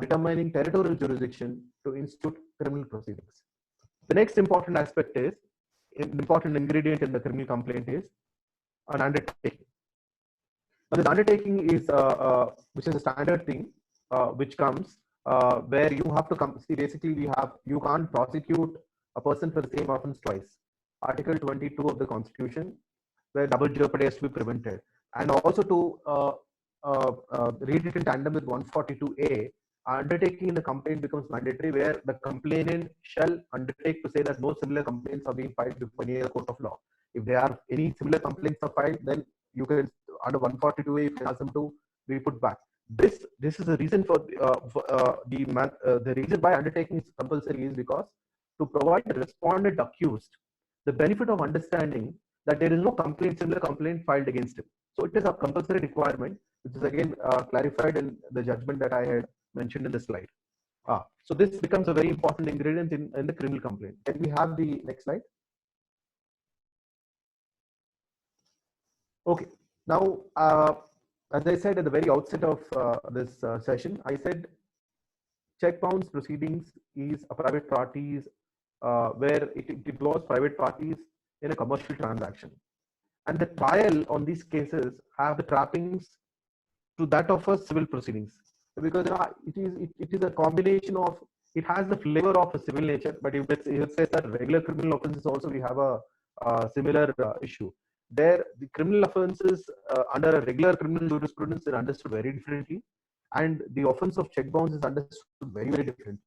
determining territorial jurisdiction to institute criminal proceedings. The next important aspect is, an important ingredient in the criminal complaint is an undertaking. Now, this undertaking is which is a standard thing which comes where you have to come. See, basically, you can't prosecute a person for the same offense twice. Article 22 of the Constitution, where double jeopardy has to be prevented, and also to read it in tandem with 142A, undertaking in the complaint becomes mandatory, where the complainant shall undertake to say that no similar complaints are being filed before any other court of law. If there are any similar complaints are filed, then you can, under 142A, you can ask them to be put back. This is the reason for the reason why undertaking is compulsory is because to provide the respondent accused the benefit of understanding that there is no similar complaint filed against him. So it is a compulsory requirement, which is again clarified in the judgment that I had mentioned in the slide. So this becomes a very important ingredient in the criminal complaint. Can we have the next slide? Okay. Now, as I said at the very outset of this session, I said check bounce proceedings is a private parties where it involves private parties in a commercial transaction. And the trial on these cases have the trappings to that of a civil proceedings, because it is a combination of, it has the flavor of a civil nature, but if it says that regular criminal offenses also we have a similar issue. There the criminal offenses under a regular criminal jurisprudence are understood very differently, and the offense of check bounce is understood very differently.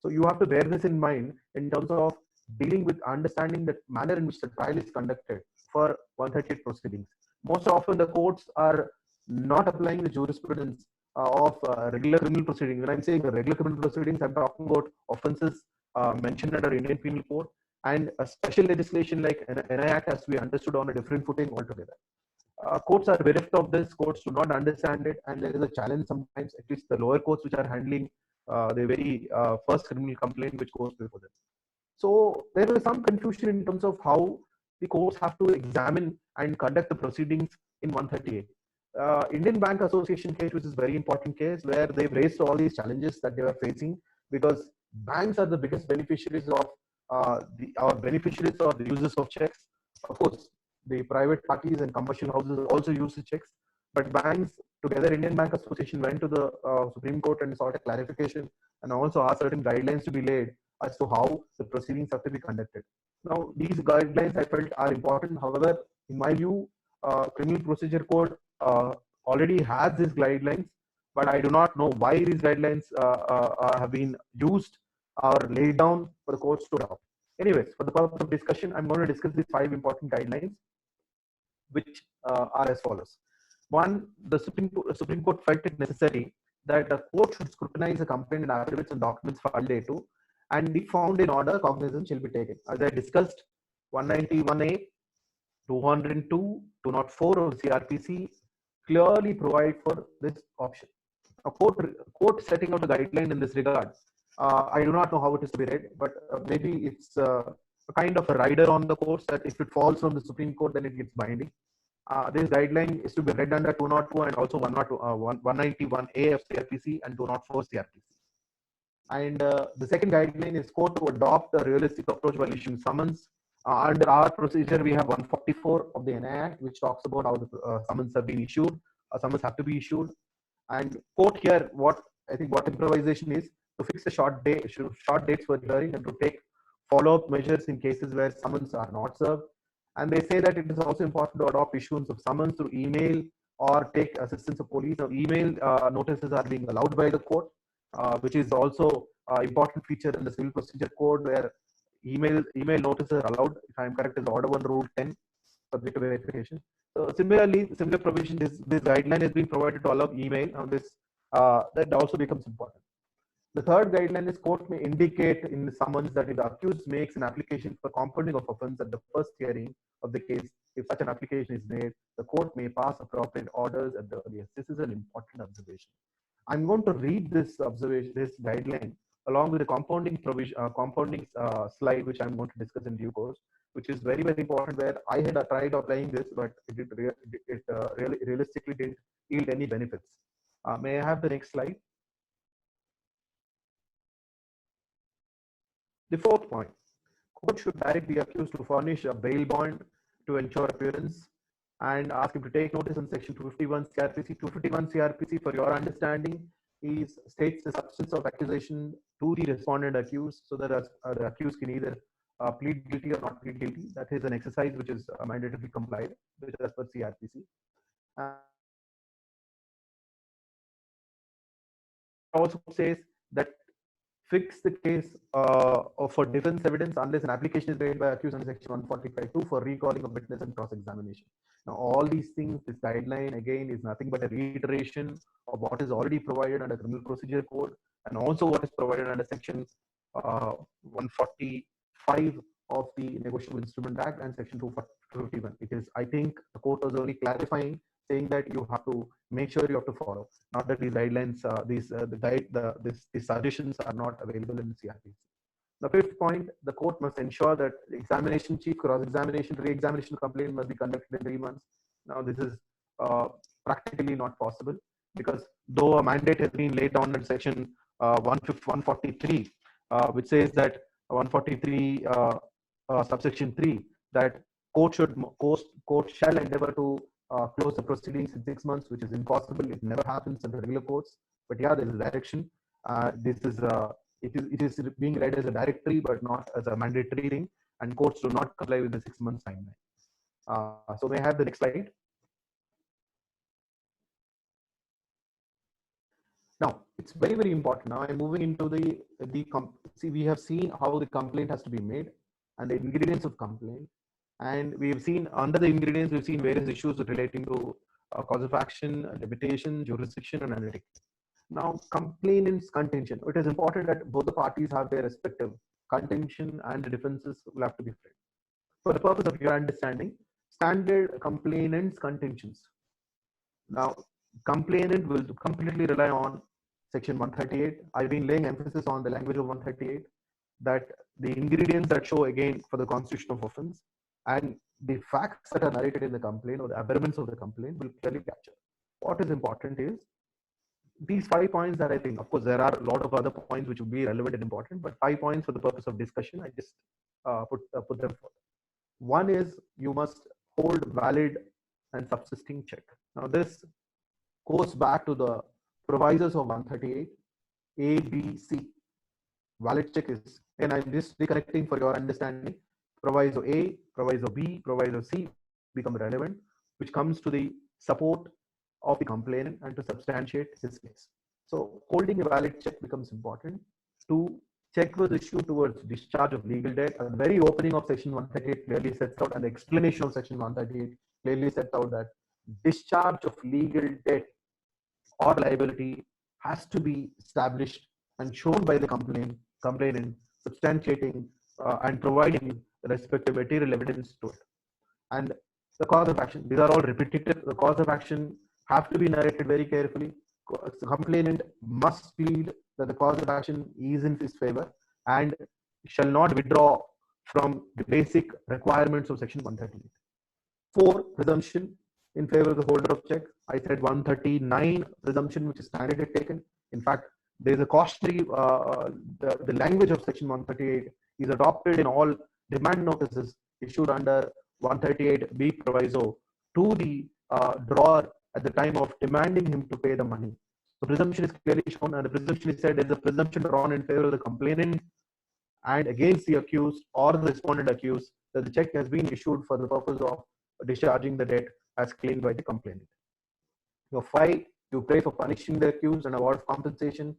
So you have to bear this in mind in terms of dealing with understanding the manner in which the trial is conducted for 138 proceedings. Most often the courts are not applying the jurisprudence of regular criminal proceedings. When I'm saying regular criminal proceedings, I'm talking about offenses mentioned under Indian Penal Code, and a special legislation like NI Act has to be understood on a different footing altogether. Courts are bereft of this. Courts do not understand it, and there is a challenge sometimes. At least the lower courts, which are handling the very first criminal complaint which goes before them. So there is some confusion in terms of how the courts have to examine and conduct the proceedings in 138. Indian Bank Association case, which is a very important case, where they've raised all these challenges that they were facing, because banks are the biggest beneficiaries of our beneficiaries or the users of checks. Of course, the private parties and commercial houses also use the checks, but banks together, Indian Bank Association went to the Supreme Court and sought a clarification, and also asked certain guidelines to be laid as to how the proceedings have to be conducted. Now, these guidelines I felt are important. However, in my view, Criminal Procedure Code already has these guidelines, but I do not know why these guidelines have been used or laid down for the courts to adopt. Anyways, for the purpose of discussion, I'm going to discuss these 5 important guidelines, which are as follows. One, the Supreme Court felt it necessary that the court should scrutinize the complaint and affidavits and documents filed thereto, and if found in order, cognizance shall be taken. As I discussed, 191A, 202, 204 of CRPC clearly provide for this option. A court setting out a guideline in this regard. I do not know how it is to be read, but maybe it's a kind of a rider on the courts that if it falls from the Supreme Court, then it gets binding. This guideline is to be read under 202 and also 191A of CRPC and 204 CRPC. And the second guideline is court to adopt a realistic approach while issuing summons. Under our procedure, we have 144 of the NI Act, which talks about how the summons have been issued. Summons have to be issued. And court here, what improvisation is to fix a short dates for hearing and to take follow-up measures in cases where summons are not served. And they say that it is also important to adopt issuance of summons through email or take assistance of police. Now, email notices are being allowed by the court, which is also an important feature in the Civil Procedure Code, where email notices are allowed. If I am correct, is Order 1 Rule 10, subject to verification. So similarly, similar provision, this guideline has been provided to allow email. Now this that also becomes important. The third guideline is court may indicate in the summons that if the accused makes an application for compounding of offence at the first hearing of the case, if such an application is made, the court may pass appropriate orders at the earliest. This is an important observation. I'm going to read this observation, this guideline, along with the compounding provision, slide, which I'm going to discuss in due course, which is very important. Where I had tried applying this, but it really realistically didn't yield any benefits. May I have the next slide? The fourth point: court should direct the accused to furnish a bail bond to ensure appearance, and ask him to take notice on section 251 CRPC. 251 CRPC, for your understanding, states the substance of accusation to the respondent accused, so that the accused can either plead guilty or not plead guilty. That is an exercise which is mandatorily complied with as per CRPC. Also says that fix the case for defense evidence unless an application is made by accused under section 145(2) for recalling of witness and cross-examination. Now, all these things, this guideline again is nothing but a reiteration of what is already provided under Criminal Procedure Code, and also what is provided under section 145 of the Negotiable Instrument Act and section 251. It is, I think, the court was only clarifying, saying that you have to make sure you have to follow, not that these guidelines, these suggestions are not available in the CRPC. The fifth point: the court must ensure that examination, chief cross-examination, re-examination complaint must be conducted in 3 months. Now, this is practically not possible, because though a mandate has been laid down in section 143, which says that 143 subsection 3, that court shall endeavor to close the proceedings in 6 months, which is impossible. It never happens in the regular courts. But yeah, there is a direction. This is it is being read as a directory, but not as a mandatory thing, and courts do not comply with the 6 months timeline. So may I have the next slide? Now, it's very, very important. Now I'm moving into see, we have seen how the complaint has to be made and the ingredients of complaint. And we have seen under the ingredients, we've seen various issues relating to cause of action, limitation, jurisdiction, and analytic. Now, complainant's contention. It is important that both the parties have their respective contention and the defenses will have to be framed. For the purpose of your understanding, standard complainant's contentions. Now, complainant will completely rely on section 138. I've been laying emphasis on the language of 138, that the ingredients that show again for the constitution of offense and the facts that are narrated in the complaint or the aberrations of the complaint will clearly capture. What is important is these 5 points that I think, of course, there are a lot of other points which would be relevant and important, but 5 points for the purpose of discussion, I just put them forth. One is you must hold valid and subsisting check. Now, this goes back to the provisos of 138, A, B, C. Valid check is, and I'm just reconnecting for your understanding, proviso A, proviso B, proviso C become relevant, which comes to the support of the complainant and to substantiate his case. So holding a valid check becomes important. To check was issued towards discharge of legal debt. The very opening of section 138 clearly sets out, and the explanation of section 138 clearly sets out that discharge of legal debt or liability has to be established and shown by the complainant, substantiating and providing the respective material evidence to it. And the cause of action, these are all repetitive. The cause of action have to be narrated very carefully. The complainant must plead that the cause of action is in his favor and shall not withdraw from the basic requirements of section 138. 4, presumption in favor of the holder of check. I said 139 presumption, which is standardly taken. In fact, there is a cautionary, the language of section 138 is adopted in all demand notices issued under 138B proviso to the drawer at the time of demanding him to pay the money. So presumption is clearly shown, and the presumption is said is a presumption drawn in favor of the complainant and against the accused or the respondent accused that the check has been issued for the purpose of discharging the debt as claimed by the complainant. 5, you pray for punishing the accused and award of compensation.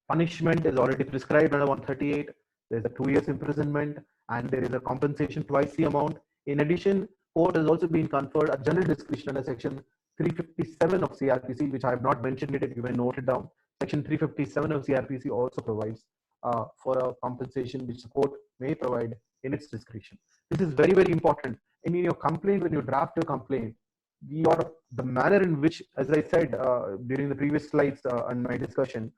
Punishment is already prescribed under 138. There's a 2 years imprisonment and there is a compensation twice the amount. In addition, court has also been conferred a general discretion under section 357 of CRPC, which I have not mentioned it, if you may note it down. Section 357 of CRPC also provides for a compensation which the court may provide in its discretion. This is very, very important. In your complaint, when you draft your complaint, the manner in which, as I said during the previous slides and my discussion,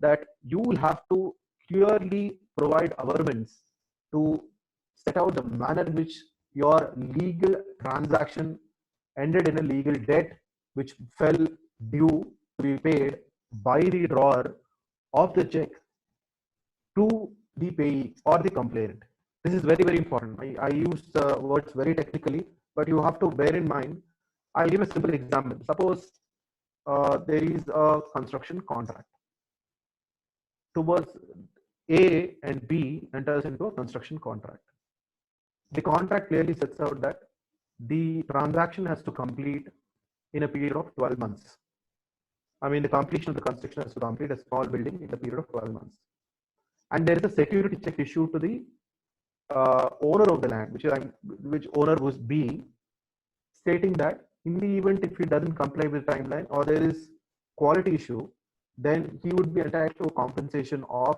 that you will have to clearly provide averments to set out the manner in which your legal transaction ended in a legal debt which fell due to be paid by the drawer of the check to the payee or the complainant. This is very, very important. I use the words very technically, but you have to bear in mind. I'll give a simple example. Suppose there is a construction contract. Towards A and B enters into a construction contract. The contract clearly sets out that the transaction has to complete in a period of 12 months. I mean, the completion of the construction has to complete a small building in a period of 12 months. And there is a security check issued to the owner of the land, which owner was B, stating that in the event if he doesn't comply with the timeline or there is quality issue, then he would be entitled to a compensation of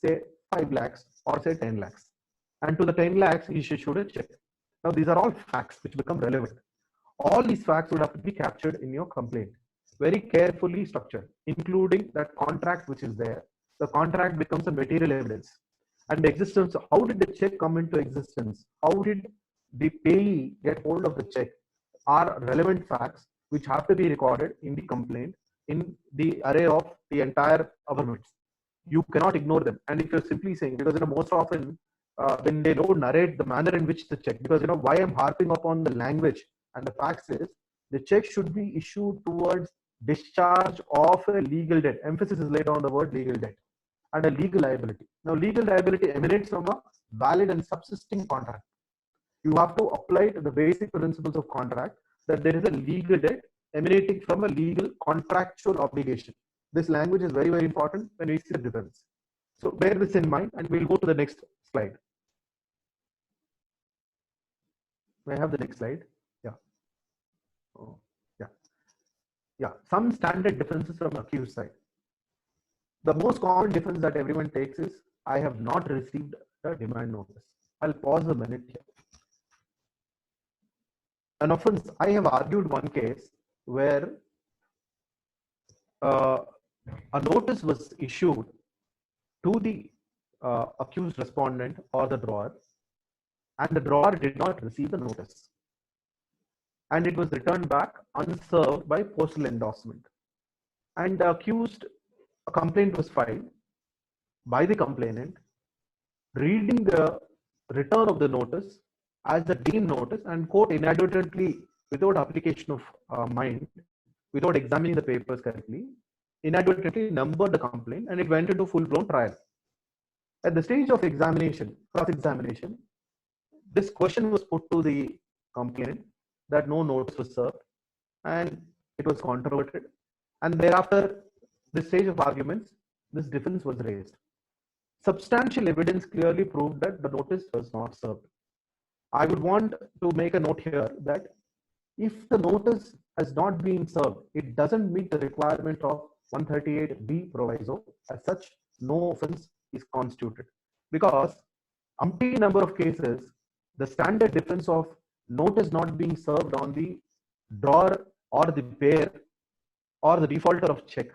say 5 lakhs or say 10 lakhs. And to the 10 lakhs, he should issued a check. Now, these are all facts which become relevant. All these facts would have to be captured in your complaint, very carefully structured, including that contract which is there. The contract becomes a material evidence. And the existence, how did the check come into existence? How did the payee get hold of the check? Are relevant facts which have to be recorded in the complaint in the array of the entire governments. You cannot ignore them. And if you're simply saying, because most often when they don't narrate the manner in which the check, because why I'm harping upon the language and the facts is the check should be issued towards discharge of a legal debt. Emphasis is laid on the word legal debt and a legal liability. Now, legal liability emanates from a valid and subsisting contract. You have to apply to the basic principles of contract that there is a legal debt emanating from a legal contractual obligation. This language is very, very important when we see the difference. So bear this in mind, and we'll go to the next slide. May I have the next slide? Yeah. Oh, yeah. Yeah. Some standard differences from accused side. The most common difference that everyone takes is, I have not received a demand notice. I'll pause a minute here. An offense, I have argued one case where a notice was issued to the accused respondent or the drawer, and the drawer did not receive the notice. And it was returned back unserved by postal endorsement. And the accused, a complaint was filed by the complainant, reading the return of the notice as a deemed notice, and court inadvertently, without application of mind, without examining the papers correctly, inadvertently numbered the complaint, and it went into full-blown trial. At the stage of examination, cross-examination, this question was put to the complainant that no notice was served, and it was controverted. And thereafter, the stage of arguments, this defense was raised. Substantial evidence clearly proved that the notice was not served. I would want to make a note here that if the notice has not been served, it doesn't meet the requirement of 138B proviso. As such, no offense is constituted. Because umpteen number of cases, the standard defense of notice not being served on the drawer or the payer or the defaulter of check,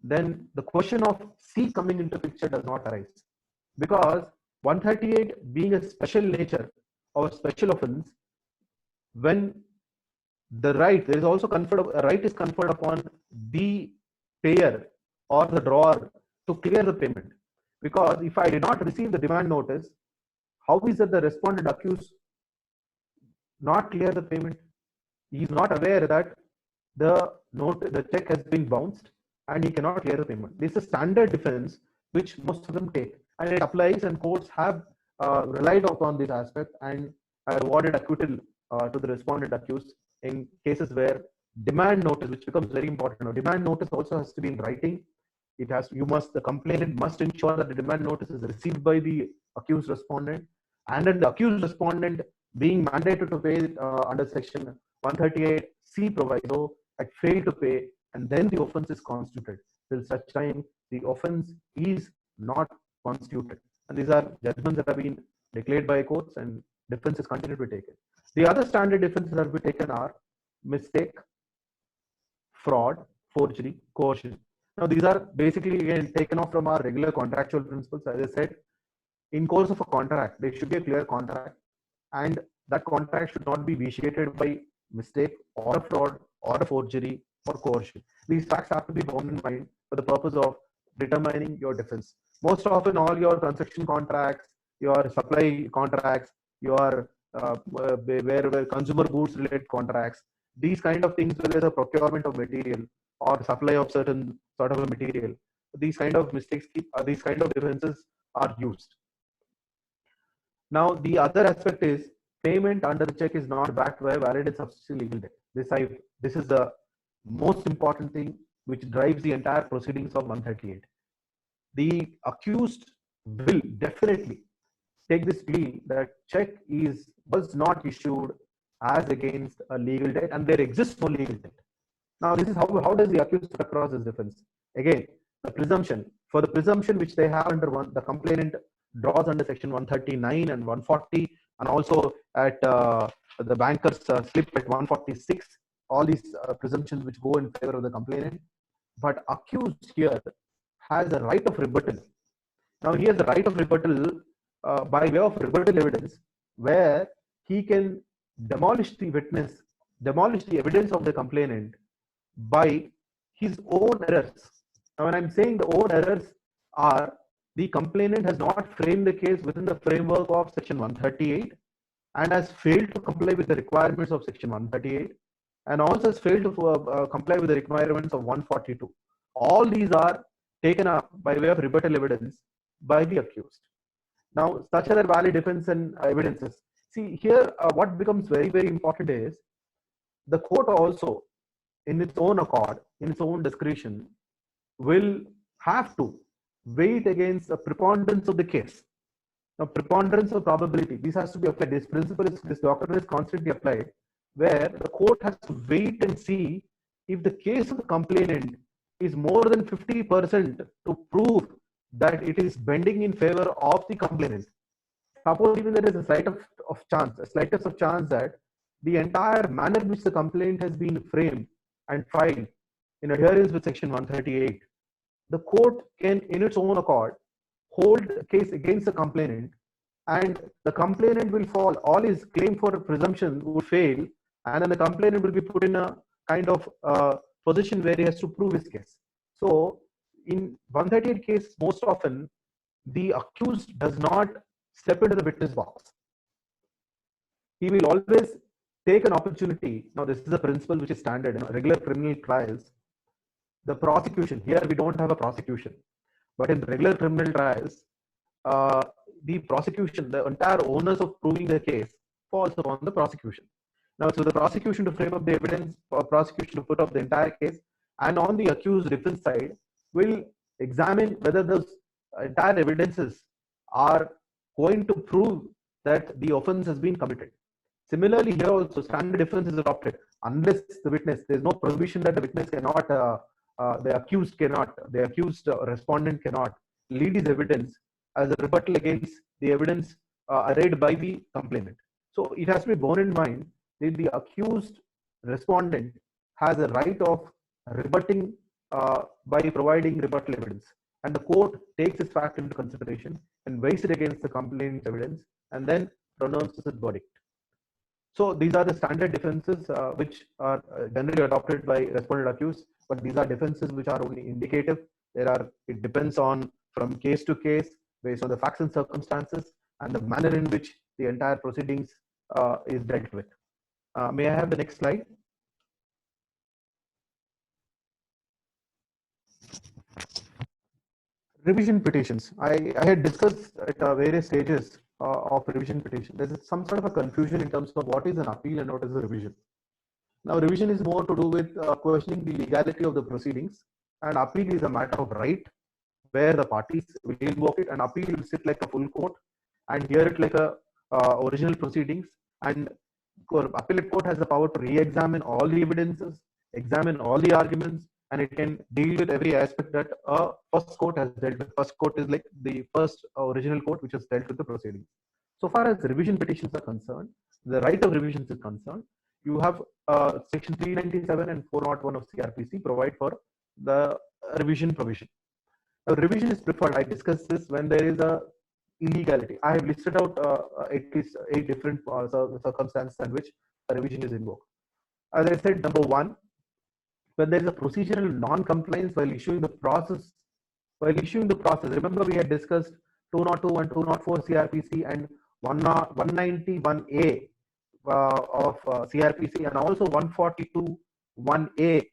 then the question of C coming into picture does not arise. Because 138 being a special nature or special offense, when the right, there is also a right is conferred upon the payer or the drawer to clear the payment. Because if I did not receive the demand notice, how is it the respondent accused not clear the payment? He is not aware that the check has been bounced and he cannot clear the payment. This is a standard defense which most of them take, and it applies, and courts have relied upon this aspect and awarded acquittal to the respondent accused in cases where demand notice, which becomes very important. Now, demand notice also has to be in writing. It has, the complainant must ensure that the demand notice is received by the accused respondent, and then the accused respondent being mandated to pay under section 138C proviso had failed to pay, and then the offense is constituted. Till such time, the offense is not constituted. And these are judgments that have been declared by courts, and defenses continue to be taken. The other standard defenses that have been taken are mistake, fraud, forgery, coercion. Now, these are basically again taken off from our regular contractual principles. As I said, in course of a contract, there should be a clear contract, and that contract should not be vitiated by mistake or a fraud or a forgery or coercion. These facts have to be borne in mind for the purpose of determining your defense. Most often, all your construction contracts, your supply contracts, your where consumer goods related contracts, these kind of things, whether it's a procurement of material or supply of certain sort of a material, these kind of mistakes, these kind of defenses are used. Now, the other aspect is payment under the check is not backed by a valid and substantial legal debt. This is the most important thing which drives the entire proceedings of 138. The accused will definitely take this plea that check was not issued as against a legal debt, and there exists no legal debt. Now, this is how does the accused put across this defense? Again, the presumption. For the presumption which they have under the complainant draws under section 139 and 140, and also at the banker's slip at 146, all these presumptions which go in favor of the complainant. But accused here has a right of rebuttal. Now, he has the right of rebuttal by way of rebuttal evidence, where he can demolish the witness demolish the evidence of the complainant by his own errors. Now, when I'm saying the own errors are the complainant has not framed the case within the framework of Section 138 and has failed to comply with the requirements of Section 138 and also has failed to comply with the requirements of 142. All these are taken up by way of rebuttal evidence by the accused. Now, such other valid defense and evidences. See, here what becomes very, very important is the court also, in its own accord, in its own discretion, will have to weigh against the preponderance of the case. Now, preponderance of probability, this has to be applied. This principle is, this doctrine is constantly applied, where the court has to wait and see if the case of the complainant is more than 50% to prove that it is bending in favor of the complainant. Suppose even there is a slightest of chance that the entire manner in which the complaint has been framed and filed in adherence with Section 138, the court can, in its own accord, hold a case against the complainant, and the complainant will fall. All his claim for presumption would fail, and then the complainant will be put in a kind of position where he has to prove his case. So, in 138 case, most often the accused does not step into the witness box. He will always take an opportunity. Now, this is a principle which is standard in regular criminal trials. The prosecution, here we don't have a prosecution, but in regular criminal trials, the prosecution, the entire onus of proving the case falls upon the prosecution. Now, so the prosecution to frame up the evidence, prosecution to put up the entire case, and on the accused defense side will examine whether those entire evidences are going to prove that the offense has been committed. Similarly, here also standard defense is adopted unless the witness, there is no provision that the witness cannot, the accused respondent cannot lead his evidence as a rebuttal against the evidence arrayed by the complainant. So it has to be borne in mind that the accused respondent has a right of rebutting by providing rebuttal evidence, and the court takes this fact into consideration and weighs it against the complainant's evidence and then pronounces its verdict. So these are the standard defenses which are generally adopted by respondent accused, but these are defenses which are only indicative. It depends on from case to case based on the facts and circumstances and the manner in which the entire proceedings is dealt with. May I have the next slide? Revision petitions. I had discussed at various stages of revision petition. There is some sort of a confusion in terms of what is an appeal and what is a revision. Now, revision is more to do with questioning the legality of the proceedings, and appeal is a matter of right, where the parties will invoke it, and appeal will sit like a full court and hear it like a original proceedings. And appellate court has the power to re-examine all the evidences, examine all the arguments, and it can deal with every aspect that a first court has dealt with. First court is like the first original court which has dealt with the proceedings. So far as revision petitions are concerned, the right of revisions is concerned, you have section 397 and 401 of CRPC provide for the revision provision. Now, revision is preferred. I discussed this when there is a illegality. I have listed out at least 8 different circumstances in which a revision is invoked. As I said, number one, when there is a procedural non-compliance while issuing the process. Remember we had discussed 202 and 204 CRPC and 191A of CRPC and also 142 1A,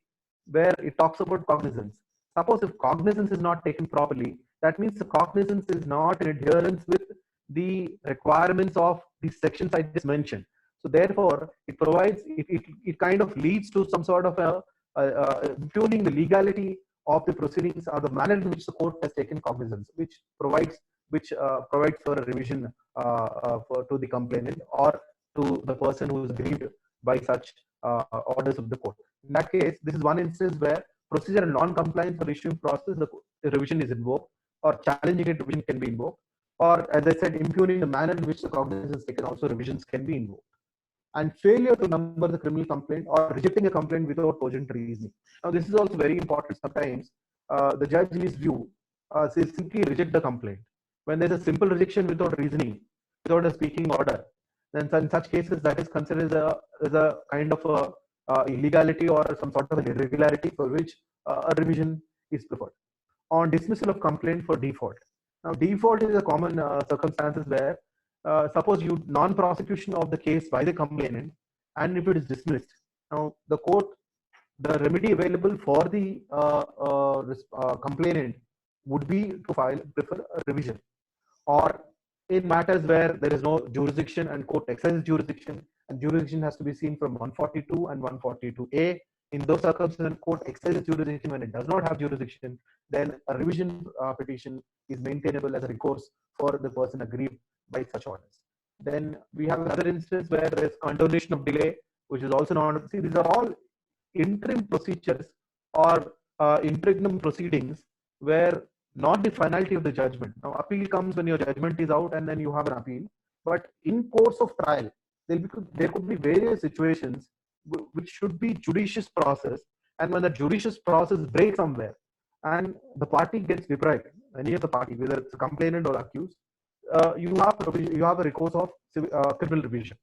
where it talks about cognizance. Suppose if cognizance is not taken properly, that means the cognizance is not in adherence with the requirements of the sections I just mentioned. So therefore, it kind of leads to some sort of impugning the legality of the proceedings or the manner in which the court has taken cognizance, which provides for a revision to the complainant or to the person who is aggrieved by such orders of the court. In that case, this is one instance where procedural non-compliance for issuing process, the revision is invoked, or challenging it, revision can be invoked, or as I said, impugning the manner in which the cognizance is taken, also revisions can be invoked. And failure to number the criminal complaint or rejecting a complaint without cogent reasoning. Now, this is also very important. Sometimes the judge, in his view, simply reject the complaint. When there's a simple rejection without reasoning, without a speaking order, then in such cases that is considered as a kind of a illegality or some sort of an irregularity for which a revision is preferred. On dismissal of complaint for default. Now, default is a common circumstances where suppose you non-prosecution of the case by the complainant, and if it is dismissed, now the court, the remedy available for the complainant would be to prefer a revision, or in matters where there is no jurisdiction and court exercises jurisdiction, and jurisdiction has to be seen from 142 and 142A. In those circumstances, court exercises jurisdiction when it does not have jurisdiction, then a revision petition is maintainable as a recourse for the person aggrieved by such orders. Then we have another instance where there is condonation of delay, which is also known. See, these are all interim procedures or interregnum proceedings where not the finality of the judgment. Now, appeal comes when your judgment is out and then you have an appeal. But in course of trial, there could be various situations which should be judicious process. And when the judicious process breaks somewhere and the party gets deprived, any of the party, whether it's a complainant or accused, you have a recourse of criminal revision.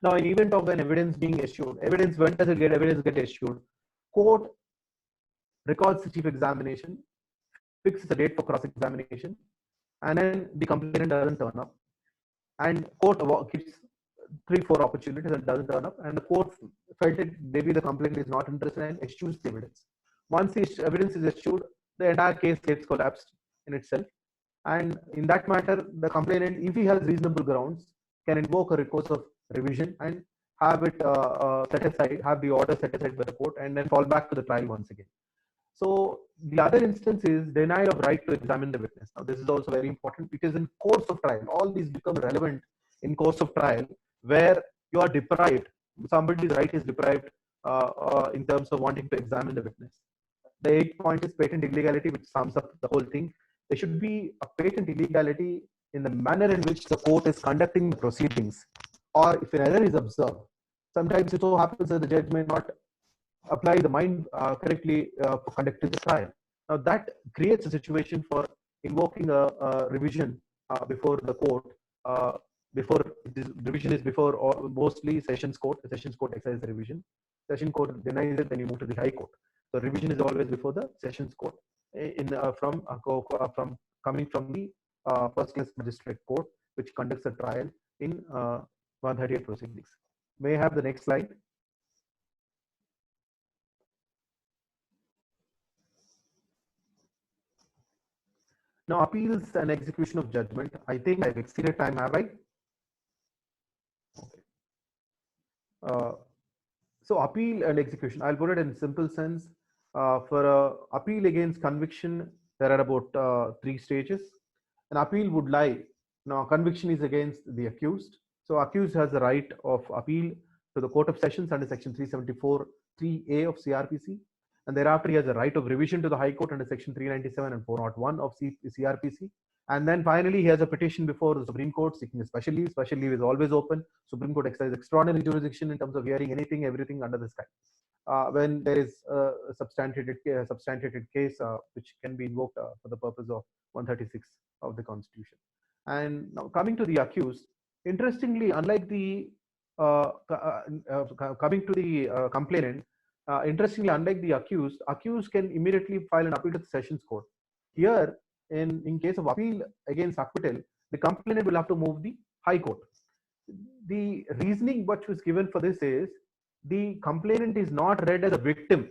Now, in event of an evidence being issued, when does it get evidence get issued? Court records the chief examination, fixes a date for cross-examination, and then the complainant doesn't turn up. And court gives 3-4 opportunities and doesn't turn up, and the court felt it maybe the complainant is not interested and eschews the evidence. Once the evidence is eschewed, the entire case gets collapsed in itself. And in that matter, the complainant, if he has reasonable grounds, can invoke a recourse of revision and have it set aside, have the order set aside by the court, and then fall back to the trial once again. So the other instance is denial of right to examine the witness. Now, this is also very important. It is in course of trial. All these become relevant in course of trial, where you are deprived, somebody's right is deprived in terms of wanting to examine the witness. The 8th point is patent illegality, which sums up the whole thing. There should be a patent illegality in the manner in which the court is conducting the proceedings, or if an error is observed. Sometimes it so happens that the judge may not apply the mind correctly for conducting the trial. Now, that creates a situation for invoking a revision before the court. Before this revision is before, or mostly sessions court. The sessions court exercises the revision. Session court denies it, then you move to the high court. So revision is always before the sessions court, from coming from the first class magistrate court, which conducts a trial in 138 proceedings. May I have the next slide? Now, appeals and execution of judgment. I think I've exceeded time, have I? Okay. So appeal and execution, I'll put it in simple sense. For appeal against conviction, there are about 3 stages. An appeal would lie. Now, conviction is against the accused. So accused has the right of appeal to the Court of Sessions under section 374 3A of CRPC. And thereafter, he has a right of revision to the High Court under section 397 and 401 of CRPC. And then finally, he has a petition before the Supreme Court seeking a special leave. Special leave is always open. Supreme Court exercises extraordinary jurisdiction in terms of hearing anything, everything under the sky. When there is a substantiated case which can be invoked for the purpose of 136 of the Constitution. And now coming to the accused, interestingly, unlike the coming to the complainant, interestingly, unlike the accused can immediately file an appeal to the Sessions Court. Here, in case of appeal against acquittal, the complainant will have to move the High Court. The reasoning which was given for this is the complainant is not read as a victim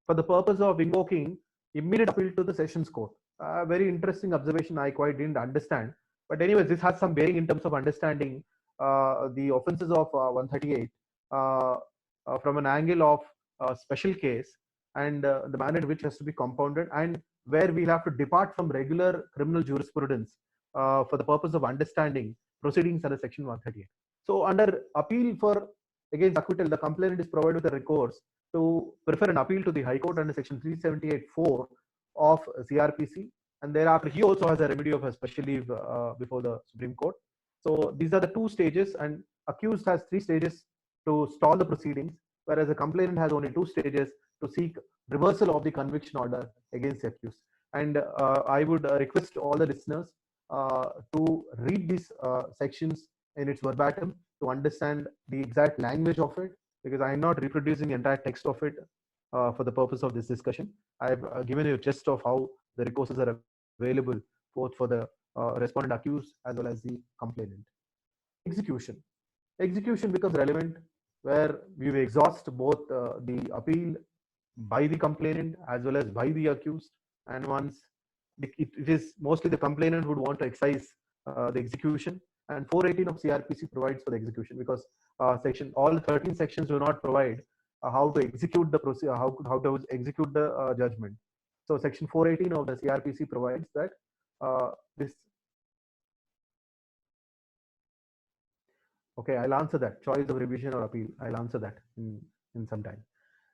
for the purpose of invoking immediate appeal to the Sessions Court. Very interesting observation. I quite didn't understand. But anyways, this has some bearing in terms of understanding the offenses of 138 from an angle of special case and the manner in which it has to be compounded, and where we'll have to depart from regular criminal jurisprudence for the purpose of understanding proceedings under section 138. So under appeal for against acquittal, the complainant is provided with a recourse to prefer an appeal to the High Court under section 378(4) of CRPC, and thereafter he also has a remedy of a special leave before the Supreme Court. So these are the 2 stages, and accused has 3 stages to stall the proceedings, whereas the complainant has only 2 stages to seek reversal of the conviction order against the accused. And I would request all the listeners to read these sections in its verbatim to understand the exact language of it, because I'm not reproducing the entire text of it for the purpose of this discussion. I've given you a gist of how the recourses are available both for the respondent accused as well as the complainant. Execution. Execution becomes relevant where we exhaust both the appeal by the complainant as well as by the accused, and once it is mostly the complainant would want to excise the execution, and 418 of CRPC provides for the execution, because section all 13 sections do not provide how to execute the procedure, how to execute the judgment. So section 418 of the CRPC provides that this. Okay, I'll answer that. Choice of revision or appeal. I'll answer that in some time.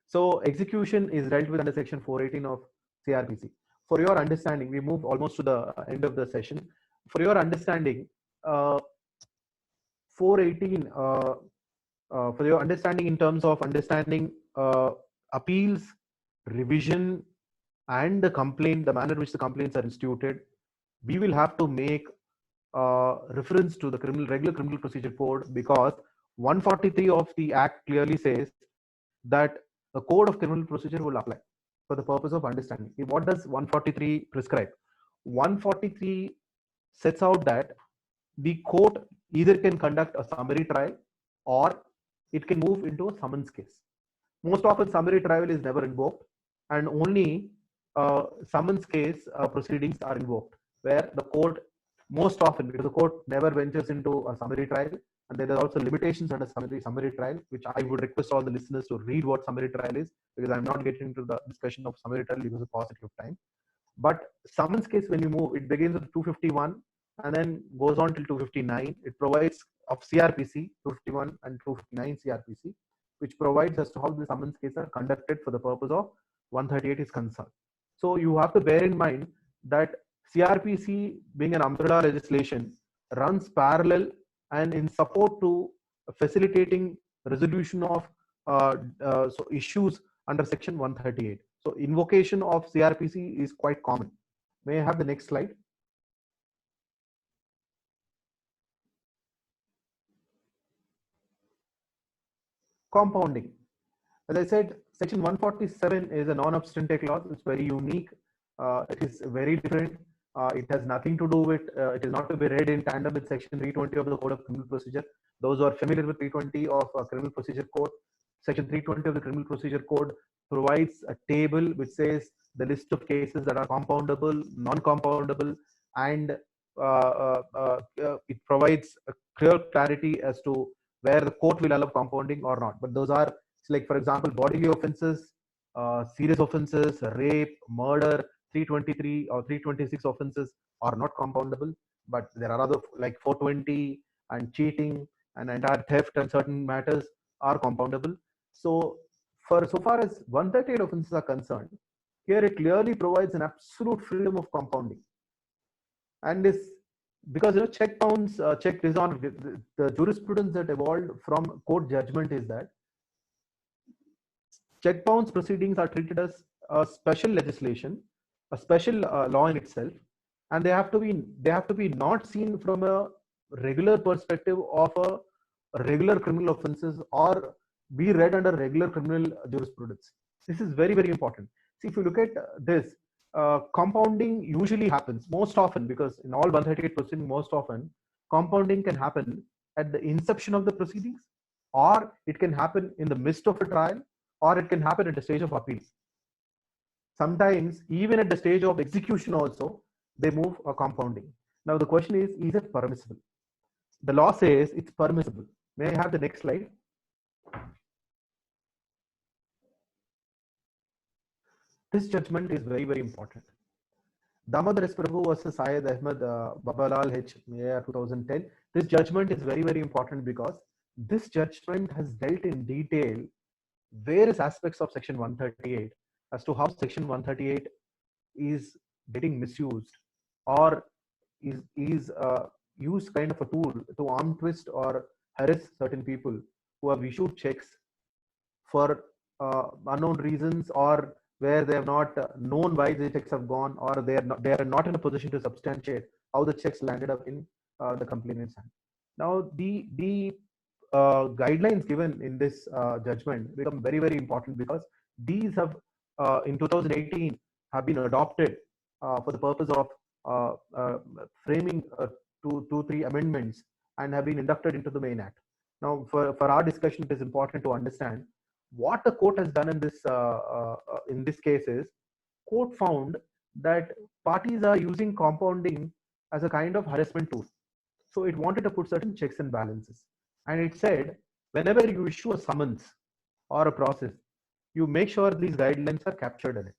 So execution is dealt with under section 418 of CRPC. For your understanding, we move almost to the end of the session. For your understanding, 418, for your understanding in terms of understanding appeals, revision, and the complaint, the manner in which the complaints are instituted, we will have to make reference to the regular criminal procedure code, because 143 of the act clearly says that the code of criminal procedure will apply for the purpose of understanding. What does 143 prescribe? 143 sets out that the court either can conduct a summary trial or it can move into a summons case. Most often summary trial is never invoked, and only summons case proceedings are invoked, where the court most often, because the court never ventures into a summary trial, and there are also limitations under summary trial, which I would request all the listeners to read what summary trial is, because I'm not getting into the discussion of summary trial because of paucity of time. But summons case, when you move, it begins with 251 and then goes on till 259. It provides of CRPC 251 and 259 CRPC, which provides as to how the summons cases are conducted for the purpose of 138 is concerned. So you have to bear in mind that CRPC, being an umbrella legislation, runs parallel and in support to facilitating resolution of so issues under section 138. So invocation of CRPC is quite common. May I have the next slide? Compounding. As I said, section 147 is a non-obstante clause. It's very unique. It is very different. It has nothing to do with, it is not to be read in tandem with section 320 of the Code of Criminal Procedure. Those who are familiar with 320 of Criminal Procedure Code, section 320 of the Criminal Procedure Code provides a table which says the list of cases that are compoundable, non-compoundable, and it provides a clear clarity as to where the court will allow compounding or not. But those are, like, for example, bodily offenses, serious offenses, rape, murder, 323 or 326 offenses are not compoundable. But there are other, like 420 and cheating and entire theft and certain matters are compoundable. So so far as 138 offenses are concerned, here it clearly provides an absolute freedom of compounding. And this, because check bounds, check is on the jurisprudence that evolved from court judgment is that check bounds proceedings are treated as a special legislation, a special law in itself, and they have to be not seen from a regular perspective of a regular criminal offenses or be read under regular criminal jurisprudence. This is very, very important. See, if you look at this, compounding usually happens most often, because in all 138 proceedings, most often compounding can happen at the inception of the proceedings, or it can happen in the midst of a trial, or it can happen at the stage of appeal. Sometimes even at the stage of execution also, they move a compounding. Now the question is it permissible? The law says it's permissible. May I have the next slide? This judgment is very, very important. Damodar S. Prabhu versus Syed Ahmed Babalal H. Mayor 2010. This judgment is very, very important because this judgment has dealt in detail various aspects of section 138 as to how section 138 is getting misused or is used kind of a tool to arm twist or harass certain people who have issued checks for unknown reasons, or where they have not known why the checks have gone, or they are not in a position to substantiate how the checks landed up in the complainant's hand. Now, the guidelines given in this judgment become very, very important, because these have in 2018 have been adopted for the purpose of uh, uh, framing two, three amendments, and have been inducted into the main act. Now, for our discussion, it is important to understand what the court has done in this case is, court found that parties are using compounding as a kind of harassment tool. So it wanted to put certain checks and balances. And it said, whenever you issue a summons or a process, you make sure these guidelines are captured in it.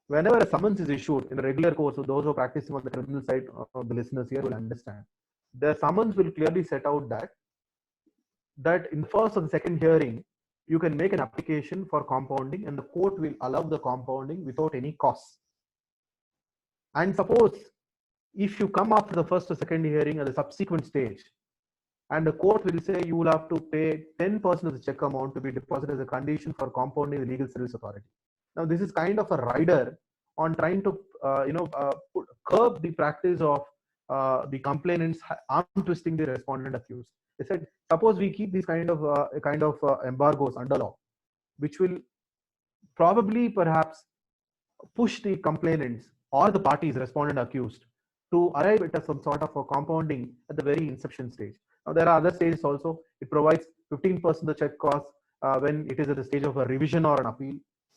Whenever a summons is issued in a regular course, so those who are practicing on the criminal side of the listeners here will understand, the summons will clearly set out that in the first or the second hearing, you can make an application for compounding, and the court will allow the compounding without any cost. And suppose if you come after the first or second hearing at the subsequent stage, and the court will say you will have to pay 10% of the check amount to be deposited as a condition for compounding the legal service authority. Now, this is kind of a rider on trying to curb the practice of the complainants arm twisting the respondent accused. They said, suppose we keep these kind of embargoes under law, which will probably perhaps push the complainants or the parties respondent accused to arrive at some sort of a compounding at the very inception stage. Now, there are other stages also. It provides 15% of the check cost when it is at the stage of a revision or an appeal.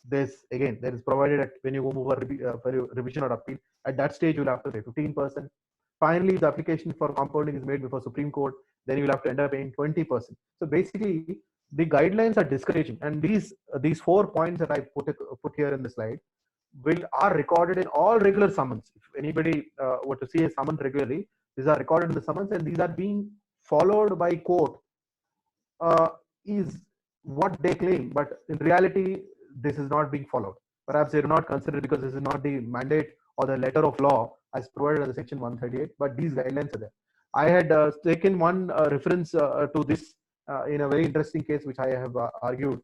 There is provided at when you go over for revision or appeal. At that stage, you'll have to pay 15%. Finally, if the application for compounding is made before Supreme Court, then you'll have to end up paying 20%. So basically, the guidelines are discouraging, and these 4 points that I put here in the slide are recorded in all regular summons. If anybody were to see a summons regularly, these are recorded in the summons, and these are being followed by court, is what they claim. But in reality, this is not being followed. Perhaps they do not consider, because this is not the mandate or the letter of law as provided under Section 138, but these guidelines are there. I had taken one reference to this in a very interesting case which I have argued,